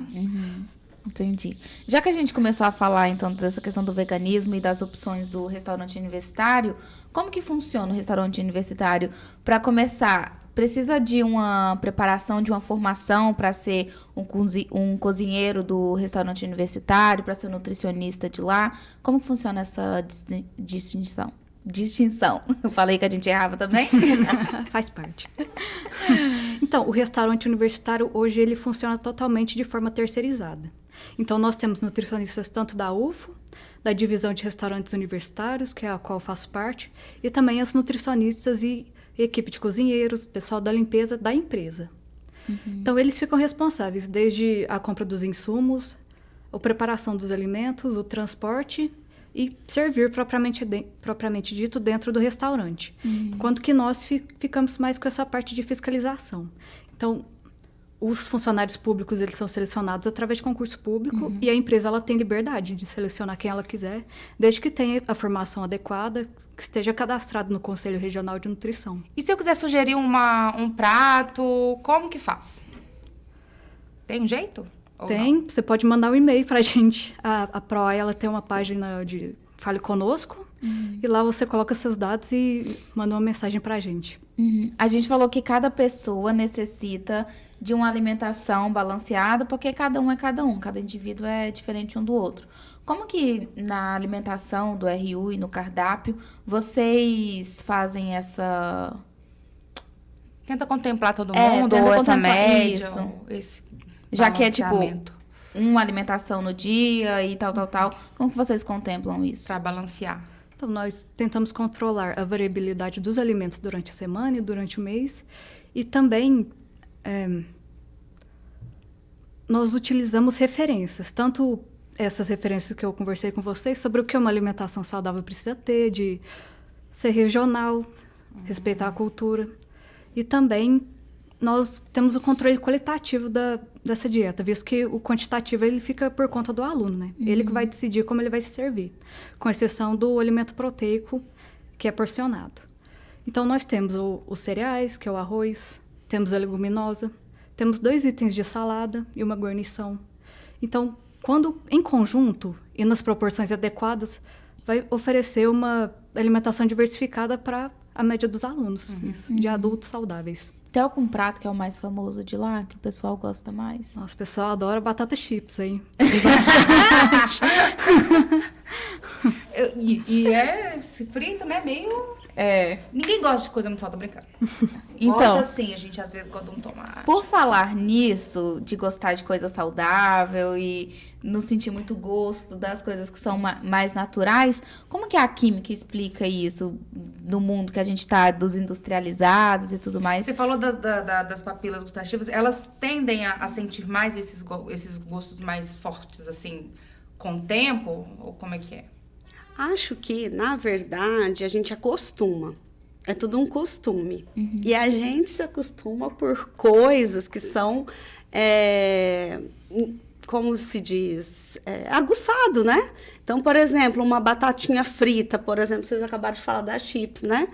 Entendi. Já que a gente começou a falar, então, dessa questão do veganismo e das opções do restaurante universitário, como que funciona o restaurante universitário? Para começar, precisa de uma preparação, de uma formação para ser um cozinheiro do restaurante universitário, para ser um nutricionista de lá? Como que funciona essa distinção? Eu falei que a gente errava também? Faz parte. Então, o restaurante universitário, hoje, ele funciona totalmente de forma terceirizada. Então, nós temos nutricionistas tanto da UFO, da divisão de restaurantes universitários, que é a qual eu faço parte, e também as nutricionistas e equipe de cozinheiros, pessoal da limpeza da empresa. Então, eles ficam responsáveis desde a compra dos insumos, a preparação dos alimentos, o transporte e servir propriamente dito dentro do restaurante. Enquanto que nós ficamos mais com essa parte de fiscalização. Então, os funcionários públicos, eles são selecionados através de concurso público e a empresa ela tem liberdade de selecionar quem ela quiser, desde que tenha a formação adequada, que esteja cadastrado no Conselho Regional de Nutrição. E se eu quiser sugerir um prato, como que faz? Tem um jeito? Ou Tem, não? você pode mandar um e-mail pra gente. A PROA, ela tem uma página de Fale Conosco, e lá você coloca seus dados e manda uma mensagem pra gente. A gente falou que cada pessoa necessita de uma alimentação balanceada, porque cada um é cada um, cada indivíduo é diferente um do outro. Como que na alimentação do RU e no cardápio, vocês fazem essa... Tenta contemplar todo É, mundo, tenta ou essa contemplar média, isso. ou esse Já que é, tipo, balanceamento uma alimentação no dia e tal. Como que vocês contemplam isso? pra balancear. Então, nós tentamos controlar a variabilidade dos alimentos durante a semana e durante o mês. E também nós utilizamos referências, tanto essas referências que eu conversei com vocês, sobre o que uma alimentação saudável precisa ter, de ser regional, respeitar a cultura. E também nós temos o controle qualitativo dessa dieta, visto que o quantitativo ele fica por conta do aluno, né? Ele que vai decidir como ele vai se servir, com exceção do alimento proteico, que é porcionado. Então, nós temos os cereais, que é o arroz, temos a leguminosa, temos 2 itens de salada e uma guarnição. Então, quando em conjunto e nas proporções adequadas, vai oferecer uma alimentação diversificada para a média dos alunos, de adultos saudáveis. Tem algum prato que é o mais famoso de lá, que o pessoal gosta mais? Nossa, o pessoal adora batata chips aí. E é frito, né? Meio... Ninguém gosta de coisa muito saudável, tô brincando. Então, Gosta sim, a gente às vezes gosta de um tomate. por falar nisso, de gostar de coisa saudável e não sentir muito gosto das coisas que são mais naturais, como que a química explica isso no mundo que a gente tá, dos industrializados e tudo mais? Você falou das papilas gustativas, elas tendem a sentir mais esses gostos mais fortes, assim, com o tempo? Ou como é que é? Acho que, na verdade, a gente acostuma. É tudo um costume. E a gente se acostuma por coisas que são, como se diz, aguçado, né? Então, por exemplo, uma batatinha frita, por exemplo, vocês acabaram de falar das chips, né?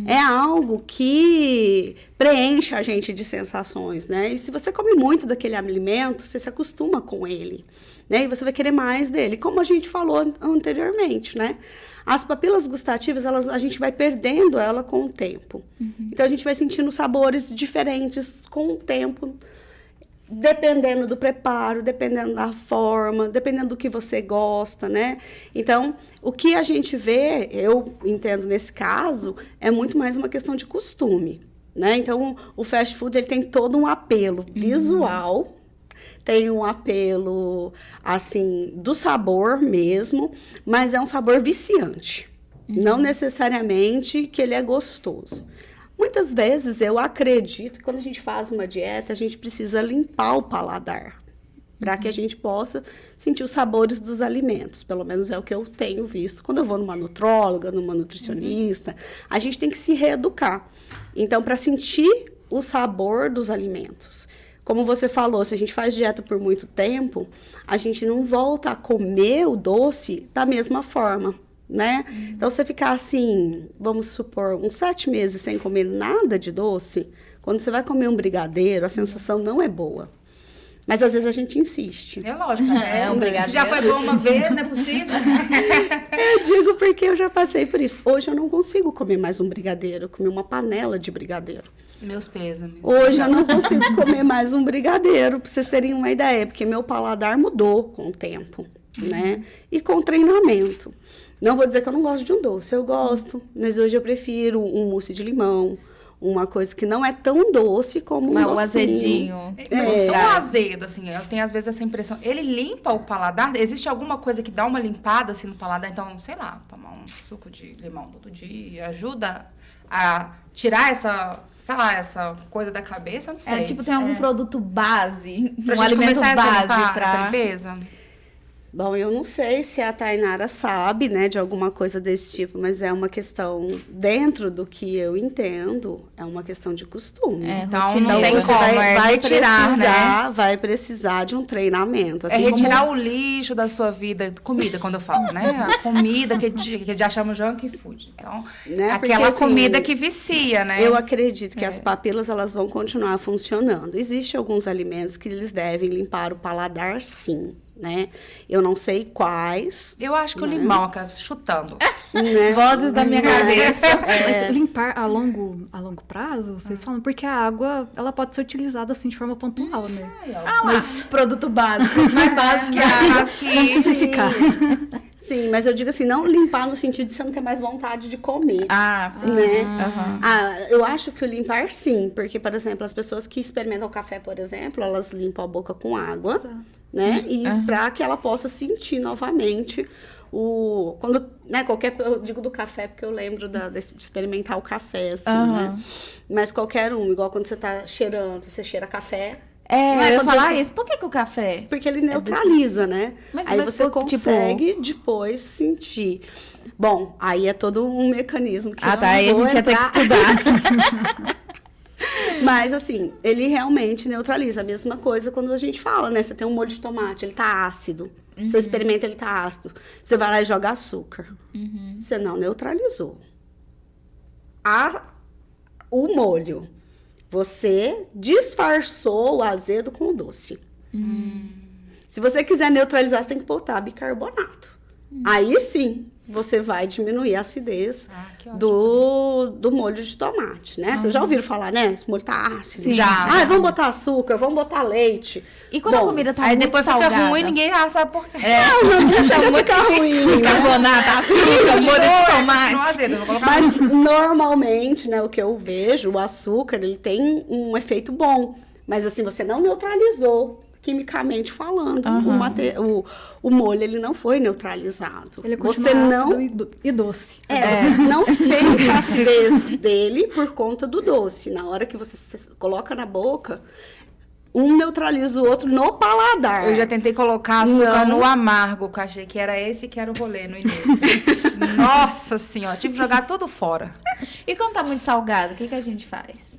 É algo que preenche a gente de sensações, né? E se você come muito daquele alimento, você se acostuma com ele, né? E você vai querer mais dele, como a gente falou anteriormente, né? As papilas gustativas, a gente vai perdendo ela com o tempo. Então, a gente vai sentindo sabores diferentes com o tempo, dependendo do preparo, dependendo da forma, dependendo do que você gosta, né? Então, o que a gente vê, eu entendo nesse caso, é muito mais uma questão de costume, né? Então, o fast food, ele tem todo um apelo visual, tem um apelo, assim, do sabor mesmo, mas é um sabor viciante. Não necessariamente que ele é gostoso. Muitas vezes eu acredito que quando a gente faz uma dieta, a gente precisa limpar o paladar, para que a gente possa sentir os sabores dos alimentos. Pelo menos é o que eu tenho visto. Quando eu vou numa nutróloga, numa nutricionista, a gente tem que se reeducar. Então, para sentir o sabor dos alimentos. Como você falou, se a gente faz dieta por muito tempo, a gente não volta a comer o doce da mesma forma, né? Então, você ficar assim, vamos supor, uns 7 meses sem comer nada de doce, quando você vai comer um brigadeiro, a sensação não é boa. Mas, às vezes, a gente insiste. É lógico, né? É um brigadeiro. Já foi bom uma vez, não é possível? Eu digo porque eu já passei por isso. Hoje eu não consigo comer mais um brigadeiro, eu comi uma panela de brigadeiro. Meus pêsames. Hoje eu não consigo comer mais um brigadeiro, para vocês terem uma ideia, porque meu paladar mudou com o tempo, né? E com o treinamento. Não vou dizer que eu não gosto de um doce, eu gosto, mas hoje eu prefiro um mousse de limão, uma coisa que não é tão doce como um Mas o docinho. azedinho. Mas é tão azedo, assim, eu tenho às vezes essa impressão. Ele limpa o paladar? Existe alguma coisa que dá uma limpada, assim, no paladar? Então, sei lá, tomar um suco de limão todo dia ajuda a tirar essa, sei lá, essa coisa da cabeça? Eu não sei. Tipo, tem algum produto base, Pra um gente alimento começar base essa pra... limpeza? Bom, eu não sei se a Tainara sabe, né, de alguma coisa desse tipo, mas é uma questão, dentro do que eu entendo, é uma questão de costume. É, Então, rotineiro. não tem Você como, vai retirar, precisar, vai precisar de um treinamento. É Assim retirar como... o lixo da sua vida, comida, quando eu falo, né? A comida que já chamam junk food. Então, Né? aquela Porque, assim, comida que vicia, né? Eu acredito que as papilas elas vão continuar funcionando. Existem alguns alimentos que eles devem limpar o paladar, sim, né? Eu não sei quais. Eu acho que o limão, cara, chutando. Né? Vozes da minha cabeça. Mas limpar a longo prazo, vocês falam, porque a água, ela pode ser utilizada assim de forma pontual, né? Mas produto básico, mais básico que a Acho que Vamos simplificar. Sim, mas eu digo assim, não limpar no sentido de você não ter mais vontade de comer. Ah, sim. Né? Aham. Eu acho que o limpar sim, porque, por exemplo, as pessoas que experimentam café, por exemplo, elas limpam a boca com água, né? E para que ela possa sentir novamente quando, né, eu digo do café porque eu lembro de experimentar o café, assim, né? Mas qualquer um, igual quando você tá cheirando, você cheira café. Não Eu ia quando falar você- isso. Por que o café? Porque ele neutraliza, né? Mas- aí mas você tipo- consegue depois sentir. Bom, aí é todo um mecanismo que eu tá. não Aí a vou gente ia ter que entrar. estudar. Mas, assim, ele realmente neutraliza. A mesma coisa quando a gente fala, né? Você tem um molho de tomate, ele tá ácido. Você experimenta, ele tá ácido. Você vai lá e joga açúcar. Você não neutralizou. O molho. Você disfarçou o azedo com o doce. Se você quiser neutralizar, você tem que botar bicarbonato. Aí sim, você vai diminuir a acidez que ótimo. do molho de tomate, né? Vocês já ouviram falar, né? Esse molho tá ácido. Sim. Já. Vamos botar açúcar, vamos botar leite. E quando a Bom, comida tá Aí muito depois salgada? fica ruim e ninguém sabe por quê. não chega a ficar ruim, né? Bicarbonato, açúcar, molho de No tomate. azedo, eu vou colocar Mas normalmente, né, o que eu vejo, o açúcar, ele tem um efeito bom. Mas assim, você não neutralizou, quimicamente falando. O molho, ele não foi neutralizado. Ele continua você não ácido e doce. Você não sente a acidez dele por conta do doce. Na hora que você coloca na boca, um neutraliza o outro no paladar. Eu já tentei colocar açúcar Não. no amargo, que eu achei que era esse que era o rolê no início. Nossa senhora, tive que jogar tudo fora. E quando tá muito salgado, o que a gente faz?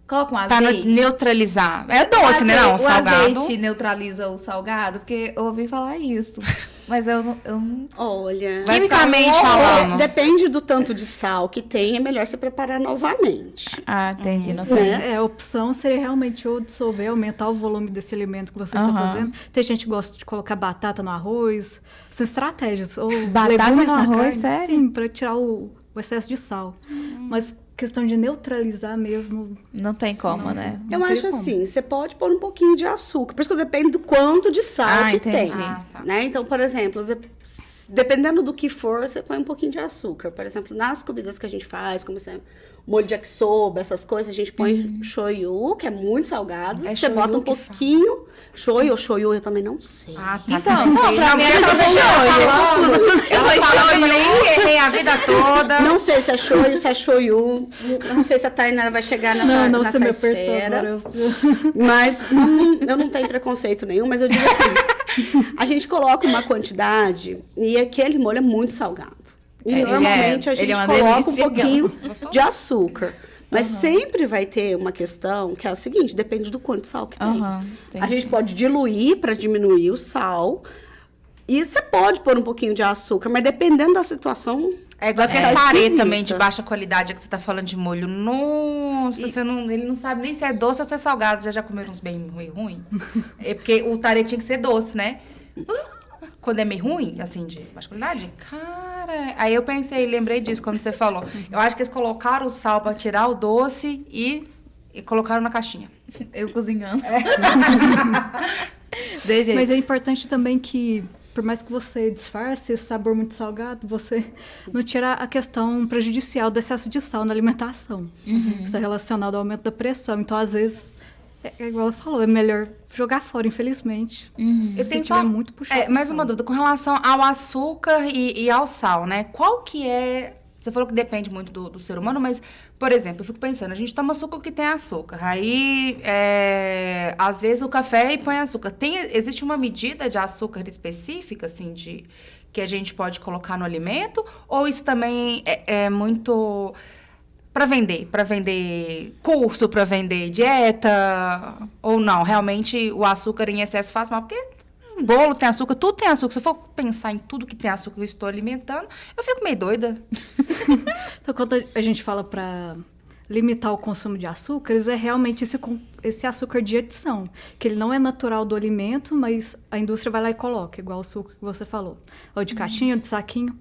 Coloca um Pra azeite? neutralizar. É doce, né? Não, O salgado. azeite neutraliza o salgado? Porque eu ouvi falar isso. Mas eu não... Olha, Vai Quimicamente ficar falando. depende do tanto de sal que tem, é melhor você preparar novamente. Ah, entendi. Não Né? A opção seria realmente ou dissolver, aumentar o volume desse alimento que você está fazendo. Tem gente que gosta de colocar batata no arroz. São estratégias. Ou Batata legumes no na arroz, carne. sério? Sim, para tirar o excesso de sal. Mas questão de neutralizar mesmo. Não tem como, né? Eu Não tem acho como. assim, você pode pôr um pouquinho de açúcar. Por isso que depende do quanto de sal que entendi. tem. Ah, tá. Né? Então, por exemplo, dependendo do que for, você põe um pouquinho de açúcar. Por exemplo, nas comidas que a gente faz, como sempre, molho de yakisoba, essas coisas, a gente põe shoyu, que é muito salgado. É você shoyu bota um que pouquinho. Shoyu ou shoyu, eu também não sei. Ah, tá. Então, não, pra mim é eu só falei shoyu. Eu falei shoyu. errei também a vida toda. Não sei se é shoyu, se é shoyu. Não sei se a Tainara vai chegar nessa, Não, nessa você me esfera. apertou agora. Mas eu não tenho preconceito nenhum, mas eu digo assim, a gente coloca uma quantidade e aquele molho é muito salgado. E normalmente a gente coloca um pouquinho de açúcar. Mas sempre vai ter uma questão que é a seguinte, depende do quanto de sal que tem. A gente pode diluir para diminuir o sal. E você pode pôr um pouquinho de açúcar, mas dependendo da situação... É igual aquele tarê também de baixa qualidade que você tá falando de molho. Nossa, ele não sabe nem se é doce ou se é salgado. Já comeram uns bem ruim? É porque o tarê tinha que ser doce, né? Quando é meio ruim, assim, de baixa qualidade, cara... Aí eu pensei, lembrei disso quando você falou. Eu acho que eles colocaram o sal pra tirar o doce e colocaram na caixinha. Eu cozinhando. Mas é importante também que, por mais que você disfarce esse sabor muito salgado, você não tirar a questão prejudicial do excesso de sal na alimentação. Isso é relacionado ao aumento da pressão. Então, às vezes... É igual ela falou, é melhor jogar fora, infelizmente. Se tiver muito puxado. Mais uma dúvida, com relação ao açúcar e ao sal, né? Qual que é... Você falou que depende muito do ser humano, mas, por exemplo, eu fico pensando, a gente toma açúcar que tem açúcar. Aí, às vezes, o café e põe açúcar. Existe uma medida de açúcar específica, assim, que a gente pode colocar no alimento? Ou isso também é muito... Para vender curso, para vender dieta, ou não? Realmente o açúcar em excesso faz mal, porque bolo tem açúcar, tudo tem açúcar. Se eu for pensar em tudo que tem açúcar que eu estou alimentando, eu fico meio doida. Então, quando a gente fala para limitar o consumo de açúcares, é realmente esse açúcar de adição, que ele não é natural do alimento, mas a indústria vai lá e coloca, igual o suco que você falou, ou de caixinha, ou de saquinho,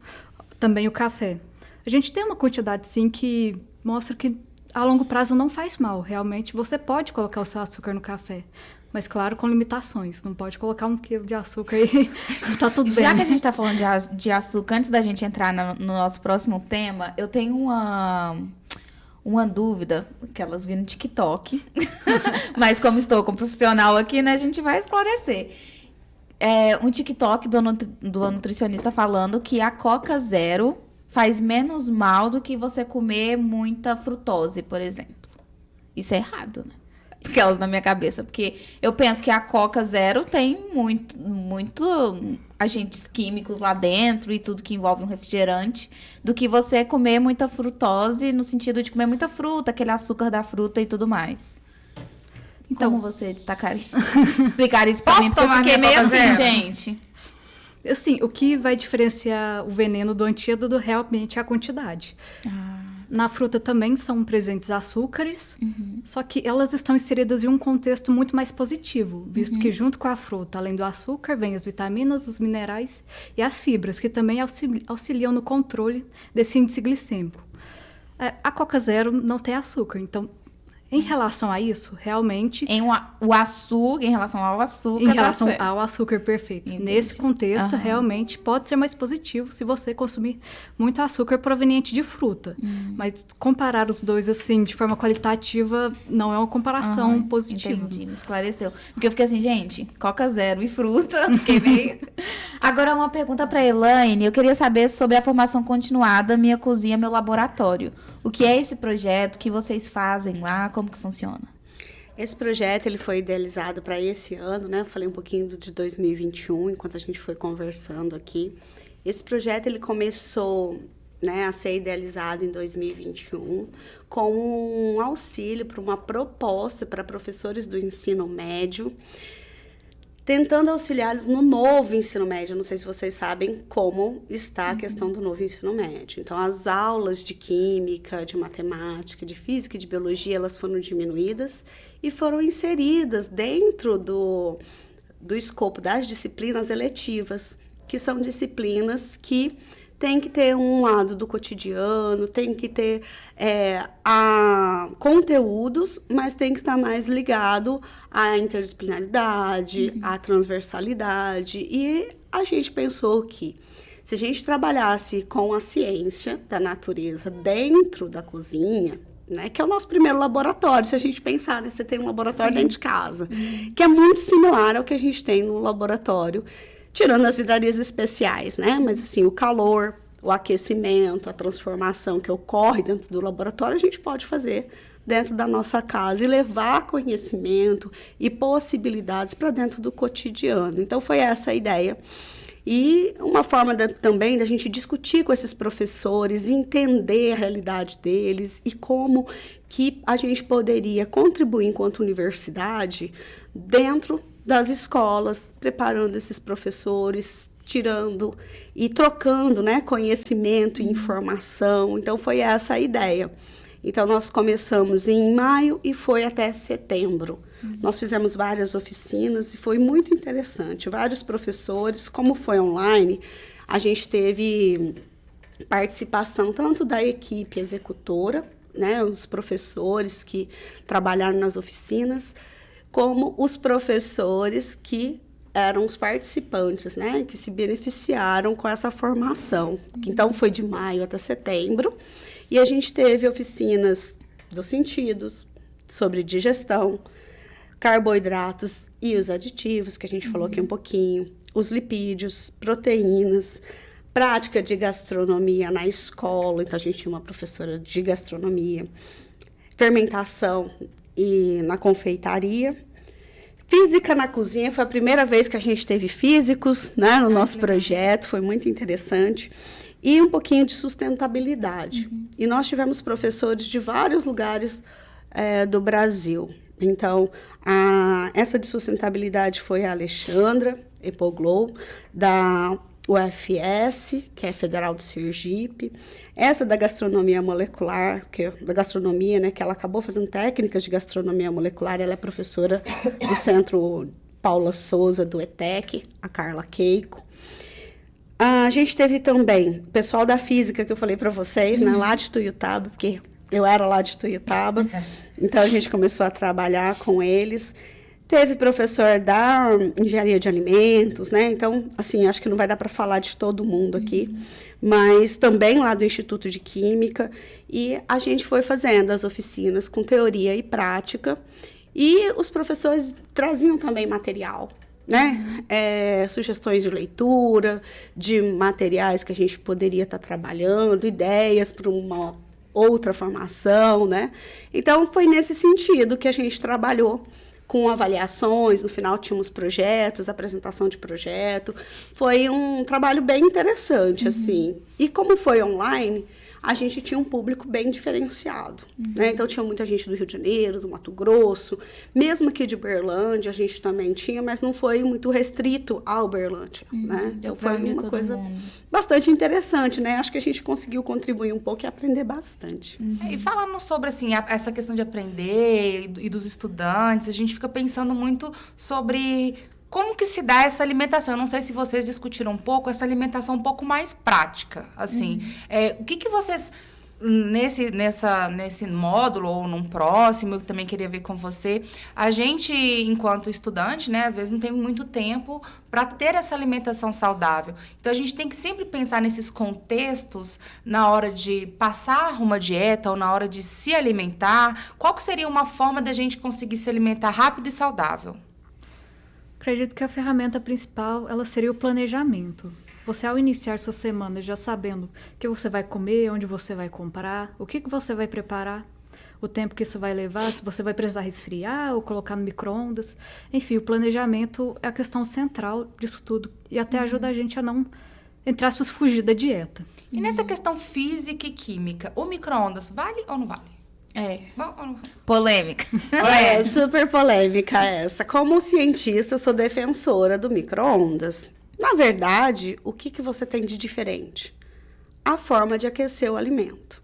também o café. A gente tem uma quantidade, sim, que mostra que a longo prazo não faz mal. Realmente, você pode colocar o seu açúcar no café. Mas, claro, com limitações. Não pode colocar 1 quilo de açúcar e tá tudo bem. Já que a gente tá falando de açúcar, antes da gente entrar no nosso próximo tema, eu tenho uma dúvida, que elas viram no TikTok. Mas como estou como profissional aqui, né, a gente vai esclarecer. Um TikTok do nutricionista falando que a Coca Zero faz menos mal do que você comer muita frutose, por exemplo. Isso é errado, né? Aquelas na minha cabeça. Porque eu penso que a Coca Zero tem muito agentes químicos lá dentro e tudo que envolve um refrigerante, do que você comer muita frutose, no sentido de comer muita fruta, aquele açúcar da fruta e tudo mais. Então, como você explicar isso pra mim? Porque eu fiquei meio assim, gente... Assim, o que vai diferenciar o veneno do antídoto realmente é a quantidade. Na fruta também são presentes açúcares, só que elas estão inseridas em um contexto muito mais positivo, visto que junto com a fruta, além do açúcar, vem as vitaminas, os minerais e as fibras, que também auxiliam no controle desse índice glicêmico. A Coca Zero não tem açúcar, então... Em relação a isso, realmente... Em relação ao açúcar... Em relação ao açúcar, perfeito. Entendi. Nesse contexto, realmente, pode ser mais positivo se você consumir muito açúcar proveniente de fruta. Mas comparar os dois, assim, de forma qualitativa, não é uma comparação positiva. Entendi, me esclareceu. Porque eu fiquei assim, gente, Coca Zero e fruta, fiquei meio... Agora, uma pergunta para a Elaine. Eu queria saber sobre a formação continuada Minha Cozinha, Meu Laboratório. O que é esse projeto? O que vocês fazem lá? Como que funciona? Esse projeto ele foi idealizado para esse ano, né? Eu falei um pouquinho de 2021, enquanto a gente foi conversando aqui. Esse projeto ele começou, né, a ser idealizado em 2021 com um auxílio para uma proposta para professores do ensino médio, tentando auxiliá-los no novo ensino médio. Eu não sei se vocês sabem como está a questão do novo ensino médio. Então, as aulas de química, de matemática, de física e de biologia, elas foram diminuídas e foram inseridas dentro do escopo das disciplinas eletivas, que são disciplinas que tem que ter um lado do cotidiano, tem que ter conteúdos, mas tem que estar mais ligado à interdisciplinaridade, à transversalidade. E a gente pensou que se a gente trabalhasse com a ciência da natureza dentro da cozinha, né, que é o nosso primeiro laboratório, se a gente pensar, né, você tem um laboratório dentro de casa, que é muito similar ao que a gente tem no laboratório, tirando as vidrarias especiais, né? Mas, assim, o calor, o aquecimento, a transformação que ocorre dentro do laboratório, a gente pode fazer dentro da nossa casa e levar conhecimento e possibilidades para dentro do cotidiano. Então, foi essa a ideia. E uma forma também da gente discutir com esses professores, entender a realidade deles e como que a gente poderia contribuir enquanto universidade dentro das escolas, preparando esses professores, tirando e trocando, né, conhecimento e informação. Então, foi essa a ideia. Então, nós começamos em maio e foi até setembro. Nós fizemos várias oficinas e foi muito interessante. Vários professores, como foi online, a gente teve participação tanto da equipe executora, né, os professores que trabalharam nas oficinas, como os professores que eram os participantes, né, que se beneficiaram com essa formação. Então, foi de maio até setembro. E a gente teve oficinas dos sentidos, sobre digestão, carboidratos e os aditivos, que a gente falou aqui um pouquinho, os lipídios, proteínas, prática de gastronomia na escola, então a gente tinha uma professora de gastronomia, fermentação e na confeitaria, física na cozinha, foi a primeira vez que a gente teve físicos, né, no nosso projeto, foi muito interessante. E um pouquinho de sustentabilidade. E nós tivemos professores de vários lugares do Brasil. Então, essa de sustentabilidade foi a Alexandra Epoglow, da UFS, que é Federal do Sergipe. Essa da gastronomia molecular, da gastronomia, né, que ela acabou fazendo técnicas de gastronomia molecular, ela é professora do Centro Paula Souza, do ETEC, a Carla Keiko. A gente teve também o pessoal da física, que eu falei para vocês, né, lá de Tuiutaba, porque eu era lá de Tuiutaba, então a gente começou a trabalhar com eles. Teve professor da engenharia de alimentos, né, então, assim, acho que não vai dar para falar de todo mundo aqui, mas também lá do Instituto de Química, e a gente foi fazendo as oficinas com teoria e prática, e os professores traziam também material, né? Sugestões de leitura, de materiais que a gente poderia estar trabalhando, ideias para uma outra formação, né? Então, foi nesse sentido que a gente trabalhou com avaliações, no final tínhamos projetos, apresentação de projeto. Foi um trabalho bem interessante, assim. E como foi online, a gente tinha um público bem diferenciado, né? Então, tinha muita gente do Rio de Janeiro, do Mato Grosso, mesmo aqui de Uberlândia, a gente também tinha, mas não foi muito restrito a Uberlândia, né? Então, foi uma coisa bastante interessante, né? Acho que a gente conseguiu contribuir um pouco e aprender bastante. E falando sobre, assim, essa questão de aprender e dos estudantes, a gente fica pensando muito sobre como que se dá essa alimentação? Eu não sei se vocês discutiram um pouco essa alimentação um pouco mais prática, assim. O que vocês, nesse módulo ou num próximo, eu também queria ver com você, a gente, enquanto estudante, né, às vezes não tem muito tempo para ter essa alimentação saudável. Então, a gente tem que sempre pensar nesses contextos na hora de passar uma dieta ou na hora de se alimentar. Qual que seria uma forma da gente conseguir se alimentar rápido e saudável? Acredito que a ferramenta principal, ela seria o planejamento. Você, ao iniciar sua semana, já sabendo o que você vai comer, onde você vai comprar, o que você vai preparar, o tempo que isso vai levar, se você vai precisar resfriar ou colocar no micro-ondas. Enfim, o planejamento é a questão central disso tudo. E até ajuda a gente a não, entre aspas, fugir da dieta. E nessa questão física e química, o micro-ondas vale ou não vale? Polêmica. Super polêmica essa. Como cientista, eu sou defensora do micro-ondas. Na verdade, o que você tem de diferente? A forma de aquecer o alimento.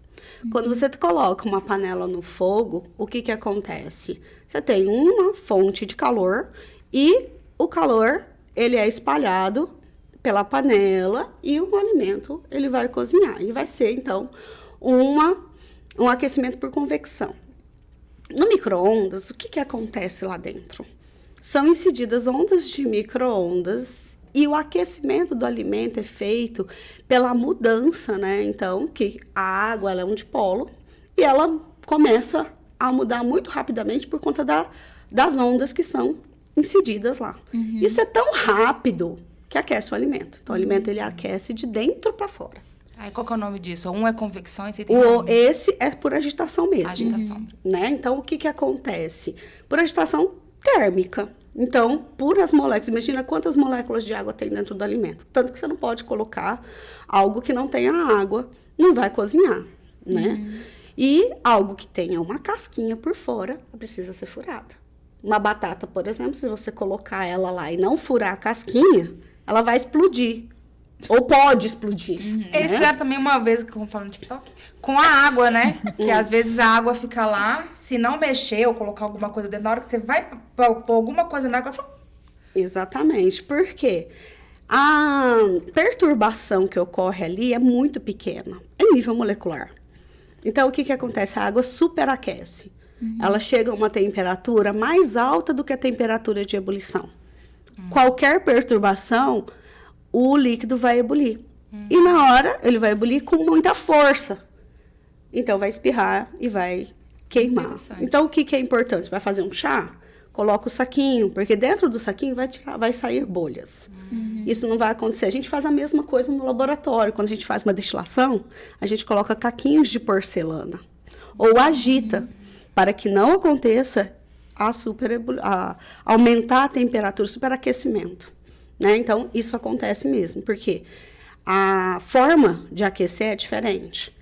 Quando você coloca uma panela no fogo, o que acontece? Você tem uma fonte de calor e o calor, ele é espalhado pela panela e o alimento, ele vai cozinhar. E vai ser, então, um aquecimento por convecção. No micro-ondas, o que acontece lá dentro? São incididas ondas de micro-ondas e o aquecimento do alimento é feito pela mudança, né? Então, que a água, ela é um dipolo e ela começa a mudar muito rapidamente por conta das ondas que são incididas lá. Isso é tão rápido que aquece o alimento. Então, o alimento, ele aquece de dentro para fora. Aí qual que é o nome disso? Um é convecção, esse tem Esse é por agitação mesmo. agitação. Né? Então, o que, que acontece? Por agitação térmica. Então, por as moléculas, imagina quantas moléculas de água tem dentro do alimento. Tanto que você não pode colocar algo que não tenha água, não vai cozinhar, né? E algo que tenha uma casquinha por fora, precisa ser furada. Uma batata, por exemplo, se você colocar ela lá e não furar a casquinha, ela vai explodir. Ou pode explodir. Eles né? fizeram também uma vez, como falam no TikTok, com a água, né? Que às vezes a água fica lá, se não mexer ou colocar alguma coisa dentro, na hora que você vai pôr alguma coisa na água, Exatamente. Por quê? A perturbação que ocorre ali é muito pequena, é nível molecular. Então, o que, que acontece? A água superaquece. Ela chega a uma temperatura mais alta do que a temperatura de ebulição. Qualquer perturbação, o líquido vai ebulir. E na hora, ele vai ebulir com muita força. Então, vai espirrar e vai queimar. Interessante. Então, o que, que é importante? Vai fazer um chá? Coloca o saquinho, porque dentro do saquinho vai sair bolhas. Isso não vai acontecer. A gente faz a mesma coisa no laboratório. Quando a gente faz uma destilação, a gente coloca caquinhos de porcelana. Ou agita, para que não aconteça aumentar a temperatura, superaquecimento. Né? Então, isso acontece mesmo, porque a forma de aquecer é diferente.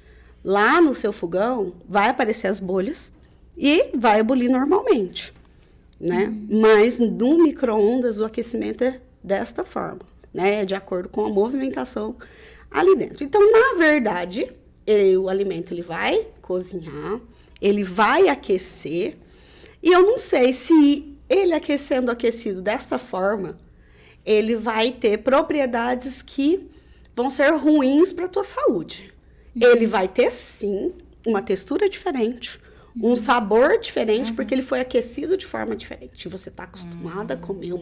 Lá no seu fogão, vai aparecer as bolhas e vai ebulir normalmente. Né? Mas no micro-ondas o aquecimento é desta forma, né? De acordo com a movimentação ali dentro. Então, na verdade, o alimento ele vai cozinhar, ele vai aquecer, e eu não sei se ele aquecido desta forma, ele vai ter propriedades que vão ser ruins para a tua saúde. Ele vai ter, sim, uma textura diferente, um sabor diferente, porque ele foi aquecido de forma diferente. Você está acostumada a comer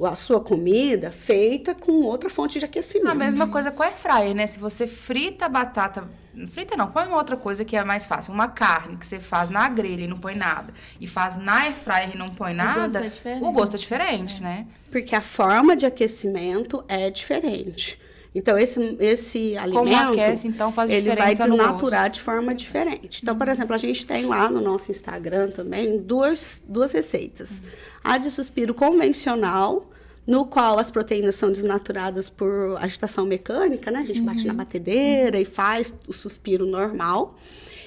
a sua comida feita com outra fonte de aquecimento. a mesma coisa com a air fryer, né? Se você frita a batata... Frita não, põe uma outra coisa que é mais fácil. Uma carne que você faz na grelha e não põe nada. E faz na air fryer e não põe nada. O gosto é diferente, né? Porque a forma de aquecimento é diferente. Então, esse alimento, aquece, então, faz ele vai diferença no desnaturar de forma diferente. Então, por exemplo, a gente tem lá no nosso Instagram também duas receitas. A de suspiro convencional, no qual as proteínas são desnaturadas por agitação mecânica, né? A gente bate na batedeira e faz o suspiro normal.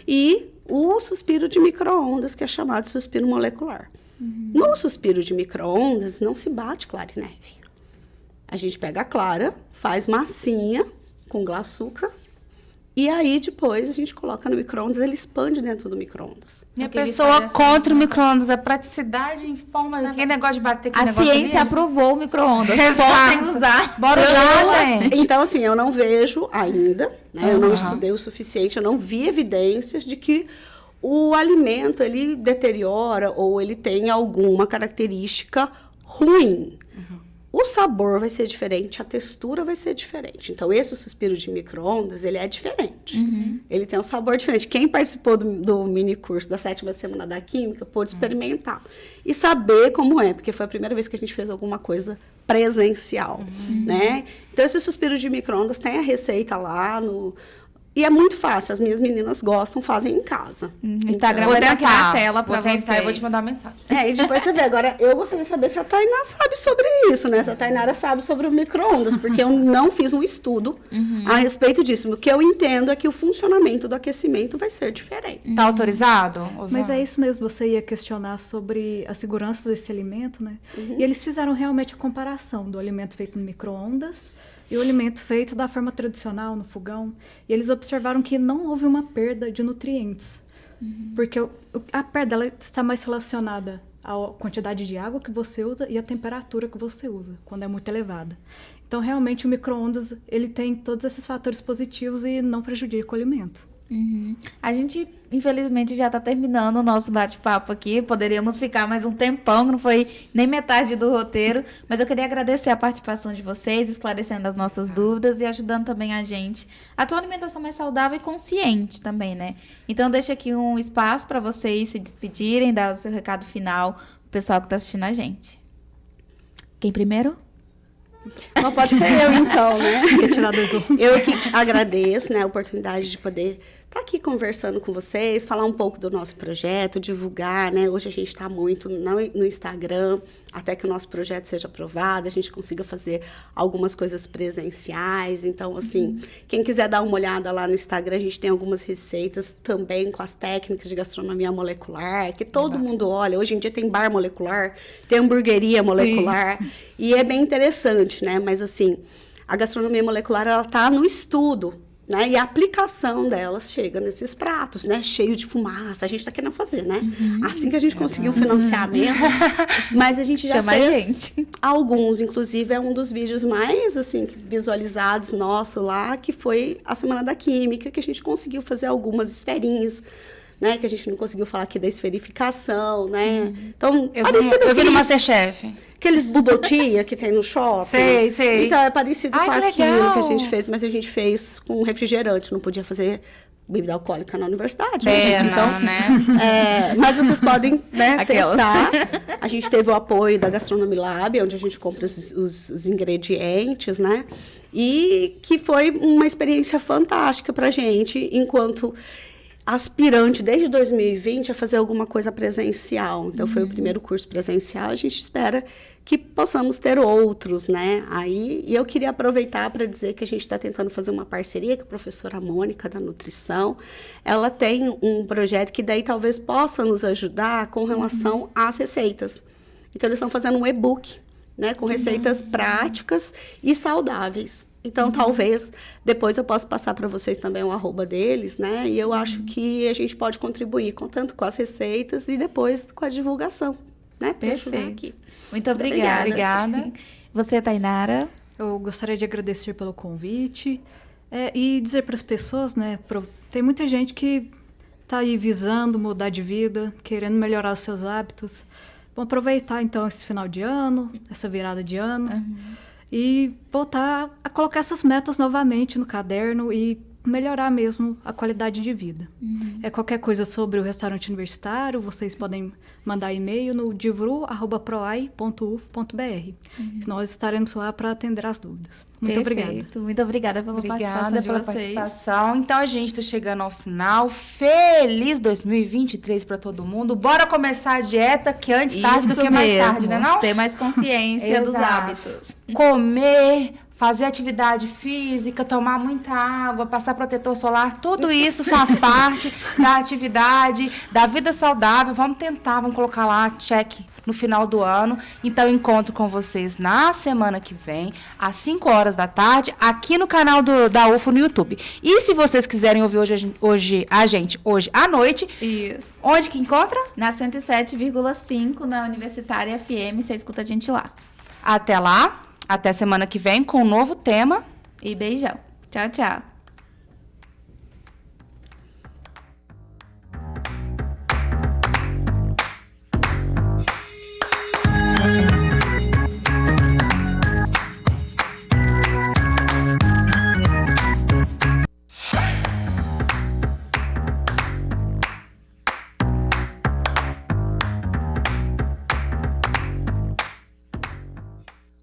E o suspiro de micro-ondas, que é chamado de suspiro molecular. No suspiro de micro-ondas, não se bate clara e neve. A gente pega a clara, faz massinha com açúcar, e aí depois a gente coloca no micro-ondas, ele expande dentro do micro-ondas. E a Porque eles pessoa fazem assim, contra o micro-ondas, a praticidade em forma... Aquele negócio de bater, aquele A negócio ciência ali, aprovou o micro-ondas. Exato. Podem usar. Bora usar, gente. Então, assim, eu não vejo ainda, né? Eu não estudei o suficiente, eu não vi evidências de que o alimento, ele deteriora ou ele tem alguma característica ruim. O sabor vai ser diferente, a textura vai ser diferente. Então, esse suspiro de micro-ondas, ele é diferente. Ele tem um sabor diferente. Quem participou do mini curso da 7ª semana da Química pôde experimentar e saber como é, porque foi a primeira vez que a gente fez alguma coisa presencial, né? Então, esse suspiro de micro-ondas tem a receita lá no... E é muito fácil, as minhas meninas gostam, fazem em casa. No Instagram Vou vai estar aqui tentar. na tela pra Vou tentar vocês. e vou te mandar uma mensagem. E depois você vê. Agora, eu gostaria de saber se a Tainá sabe sobre isso, né? Se a Tainara sabe sobre o micro-ondas, porque eu não fiz um estudo a respeito disso. O que eu entendo é que o funcionamento do aquecimento vai ser diferente. Tá autorizado? Mas é isso mesmo, você ia questionar sobre a segurança desse alimento, né? E eles fizeram realmente a comparação do alimento feito no micro-ondas e o alimento feito da forma tradicional, no fogão. E eles observaram que não houve uma perda de nutrientes. Porque a perda ela está mais relacionada à quantidade de água que você usa e à temperatura que você usa, quando é muito elevada. Então, realmente, o micro-ondas ele tem todos esses fatores positivos e não prejudica o alimento. A gente, infelizmente, já está terminando o nosso bate-papo aqui. Poderíamos ficar mais um tempão, que não foi nem metade do roteiro. Mas eu queria agradecer a participação de vocês, esclarecendo as nossas dúvidas e ajudando também a gente a ter uma alimentação mais saudável e consciente também, né? Então, deixo aqui um espaço para vocês se despedirem, dar o seu recado final pro pessoal que está assistindo a gente. Quem primeiro? Então, pode ser eu, então, né? Quer tirar do Zoom? Eu que agradeço, né, a oportunidade de poder estar aqui conversando com vocês, falar um pouco do nosso projeto, divulgar, né? Hoje a gente está muito no Instagram, até que o nosso projeto seja aprovado, a gente consiga fazer algumas coisas presenciais. Então, assim, quem quiser dar uma olhada lá no Instagram, a gente tem algumas receitas também com as técnicas de gastronomia molecular, que todo mundo olha. Hoje em dia tem bar molecular, tem hamburgueria molecular, e é bem interessante, né? Mas, assim, a gastronomia molecular, ela está no estudo, né? E a aplicação delas chega nesses pratos, né? Cheio de fumaça. A gente está querendo fazer, né? Assim que a gente conseguiu o financiamento. Mas a gente já Chama fez a gente. alguns. Inclusive, é um dos vídeos mais, assim, visualizados nosso lá, que foi a Semana da Química, que a gente conseguiu fazer algumas esferinhas, né? Que a gente não conseguiu falar aqui da esferificação, né? Então, Eu vi no Masterchef. aqueles bubotia que tem no shopping. Sei. Então, é parecido Ai, com que aquilo legal. que a gente fez, mas a gente fez com refrigerante, não podia fazer bebida alcoólica na universidade, né, gente? Então, né? mas vocês podem, né, Aquelas. testar. A gente teve o apoio da Gastronomy Lab, onde a gente compra os ingredientes, né? E que foi uma experiência fantástica pra gente, enquanto aspirante desde 2020 a fazer alguma coisa presencial. Então, foi o primeiro curso presencial. A gente espera que possamos ter outros, né? Aí, e eu queria aproveitar para dizer que a gente está tentando fazer uma parceria com a professora Mônica, da nutrição. Ela tem um projeto que daí talvez possa nos ajudar com relação às receitas. Então, eles estão fazendo um e-book, né, com receitas práticas e saudáveis. Então, talvez, depois eu possa passar para vocês também o @ deles, né? E eu acho que a gente pode contribuir tanto com as receitas e depois com a divulgação, né? Para ajudar aqui. Muito obrigada. Obrigada. Você, Tainara? Eu gostaria de agradecer pelo convite e dizer para as pessoas, né? Tem muita gente que está aí visando mudar de vida, querendo melhorar os seus hábitos. Vamos aproveitar, então, esse final de ano, essa virada de ano, e voltar a colocar essas metas novamente no caderno e melhorar mesmo a qualidade de vida. Qualquer coisa sobre o restaurante universitário, vocês podem mandar e-mail no divru@proai.uf.br. Nós estaremos lá para atender as dúvidas. Muito obrigada. Muito obrigada pela participação de pela vocês. participação. Então, a gente está chegando ao final. Feliz 2023 para todo mundo. Bora começar a dieta, que antes tarde do Isso que mais mesmo. tarde, né não? Ter mais consciência dos Exato. hábitos. Comer, fazer atividade física, tomar muita água, passar protetor solar, tudo isso faz parte da atividade, da vida saudável. Vamos tentar, vamos colocar lá, check no final do ano. Então, eu encontro com vocês na semana que vem, às 5 horas da tarde, aqui no canal da UFO no YouTube. E se vocês quiserem ouvir hoje à noite, Isso. onde que encontra? Na 107,5 na Universitária FM, você escuta a gente lá. Até lá, até semana que vem com um novo tema. E beijão. Tchau, tchau.